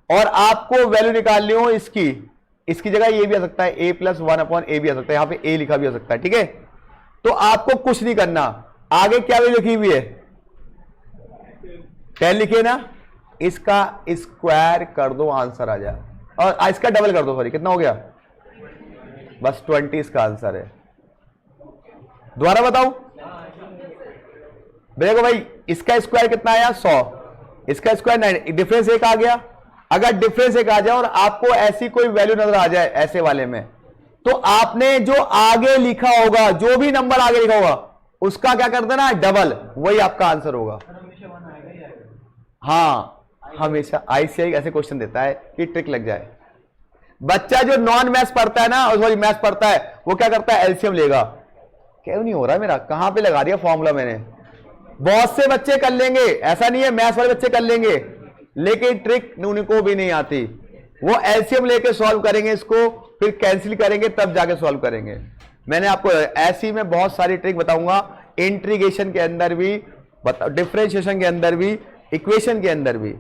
और आपको वैल्यू निकालनी हो इसकी जगह ये भी आ सकता है, a+1/a भी आ सकता है, यहां पे a लिखा भी आ सकता है, ठीक है। तो आपको कुछ नहीं करना, आगे क्या वैल्यू लिखी हुई है 10 लिखिए ना, इसका स्क्वायर कर दो आंसर आ जाए, और इसका डबल कर दो, सॉरी कितना हो गया, बस 20 इसका आंसर है। दोबारा बताऊं, देखो भाई इसका स्क्वायर कितना आया 100, इसका स्क्वायर 9, डिफरेंस 1 आ गया। अगर डिफरेंस 1 आ जाए और आपको ऐसी कोई वैल्यू नजर आ जाए ऐसे वाले में, तो आपने जो आगे लिखा होगा, जो भी नंबर आगे लिखा होगा उसका क्या कर देना, डबल, वही आपका आंसर होगा। हाँ, हमेशा आईसीआई ऐसे क्वेश्चन देता है कि ट्रिक लग जाए। बच्चा जो नॉन मैथ्स पढ़ता है ना, सॉरी मैथ्स पढ़ता है, वो क्या करता है एलसीएम लेगा, क्यों नहीं हो रहा मेरा, कहां पे लगा दिया फॉर्मूला मैंने। बहुत से बच्चे कर लेंगे, ऐसा नहीं है मैथ्स वाले बच्चे कर लेंगे, लेकिन ट्रिक उनको भी नहीं आती। वो एलसीएम लेके सॉल्व करेंगे, इसको फिर कैंसिल करेंगे, तब जाके सॉल्व करेंगे। मैंने आपको ऐसी में बहुत सारी ट्रिक बताऊंगा, इंटीग्रेशन के अंदर भी, डिफरेंशिएशन के अंदर भी, इक्वेशन के अंदर भी,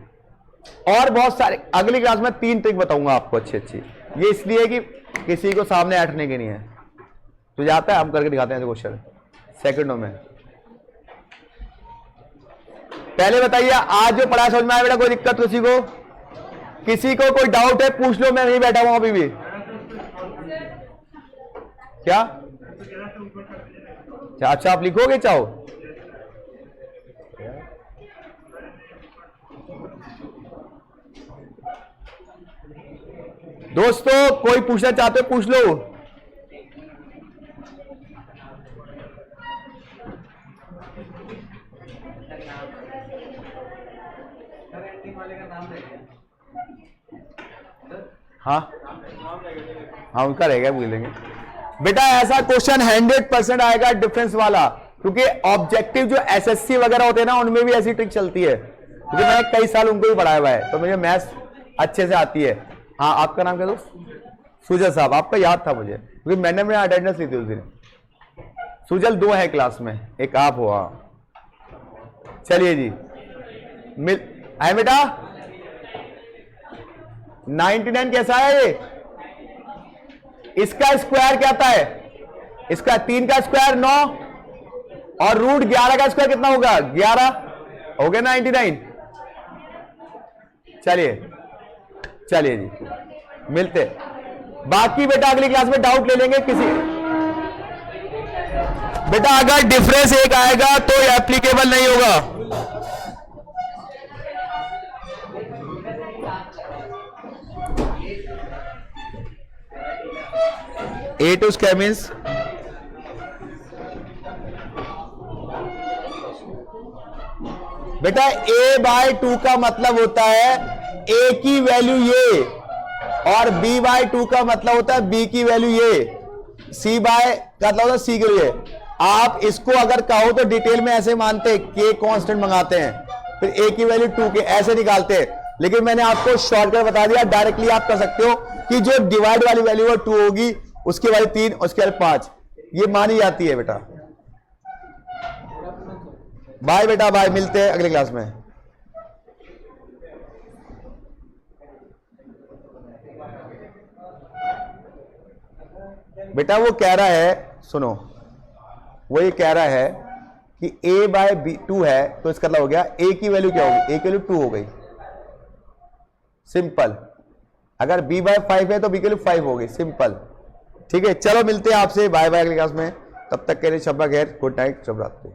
और बहुत सारे। अगली क्लास में 3 ट्रिक बताऊंगा आपको अच्छी अच्छी। ये इसलिए कि किसी को सामने ऐठने की नहीं है, तो जाता है हम करके दिखाते हैं क्वेश्चन सेकंडों में। पहले बताइए आज जो पढ़ा समझ में आया बेटा, कोई दिक्कत किसी को कोई डाउट है पूछ लो, मैं नहीं बैठा हूं अभी भी। क्या अच्छा आप लिखोगे चाहो, दोस्तों कोई पूछना चाहते हो पूछ लो। हाँ हाँ उनका रहेगा, बोलेंगे बेटा। ऐसा क्वेश्चन 100% आएगा डिफरेंस वाला, क्योंकि ऑब्जेक्टिव जो एसएससी वगैरह होते हैं ना, उनमें भी ऐसी ट्रिक चलती है, क्योंकि मैंने कई साल उनको भी पढ़ाया हुआ है, तो मुझे मैथ्स अच्छे से आती है। हाँ आपका नाम क्या दोस्त, सुजल साहब, आपका याद था मुझे, क्योंकि मैंने मेरा अटेंडेंस ली थी उस दिन। सुजल 2 है क्लास में, एक आप हो। चलिए जी, मिल आए बेटा। 99 कैसा है ये, इसका स्क्वायर क्या आता है, इसका 3 का स्क्वायर 9 और रूट 11 का स्क्वायर कितना होगा 11, हो गया 99। चलिए चलिए जी, मिलते। बाकी बेटा अगली क्लास में डाउट ले लेंगे किसी। बेटा अगर डिफरेंस 1 आएगा तो एप्लीकेबल नहीं होगा। A to square means बेटा a/2 का मतलब होता है a की वैल्यू ये, और b/2 का मतलब होता है b की वैल्यू ये, c का मतलब होता है c के लिए। आप इसको अगर कहो तो डिटेल में ऐसे मानते k कांस्टेंट मंगाते हैं, फिर a की वैल्यू 2 के ऐसे निकालते हैं, लेकिन मैंने आपको शॉर्टकट बता दिया, डायरेक्टली आप कर सकते हो कि जो डिवाइड वाली वैल्यू है 2 होगी, उसके बाद 3, उसके बाद 5, ये मानी जाती है बेटा। बाय बेटा बाय, मिलते हैं अगले क्लास में। बेटा वो कह रहा है, सुनो, वो ये कह रहा है कि a/2 है, तो इसका मतलब हो गया a की वैल्यू क्या होगी, a की वैल्यू 2 हो गई, सिंपल। अगर b/5 है तो b की वैल्यू 5 हो गई, सिंपल। ठीक है, चलो मिलते हैं आपसे, बाय बाय अगली क्लास में। तब तक के लिए शब्बा खैर, गुड नाइट, शुभ रात्रि।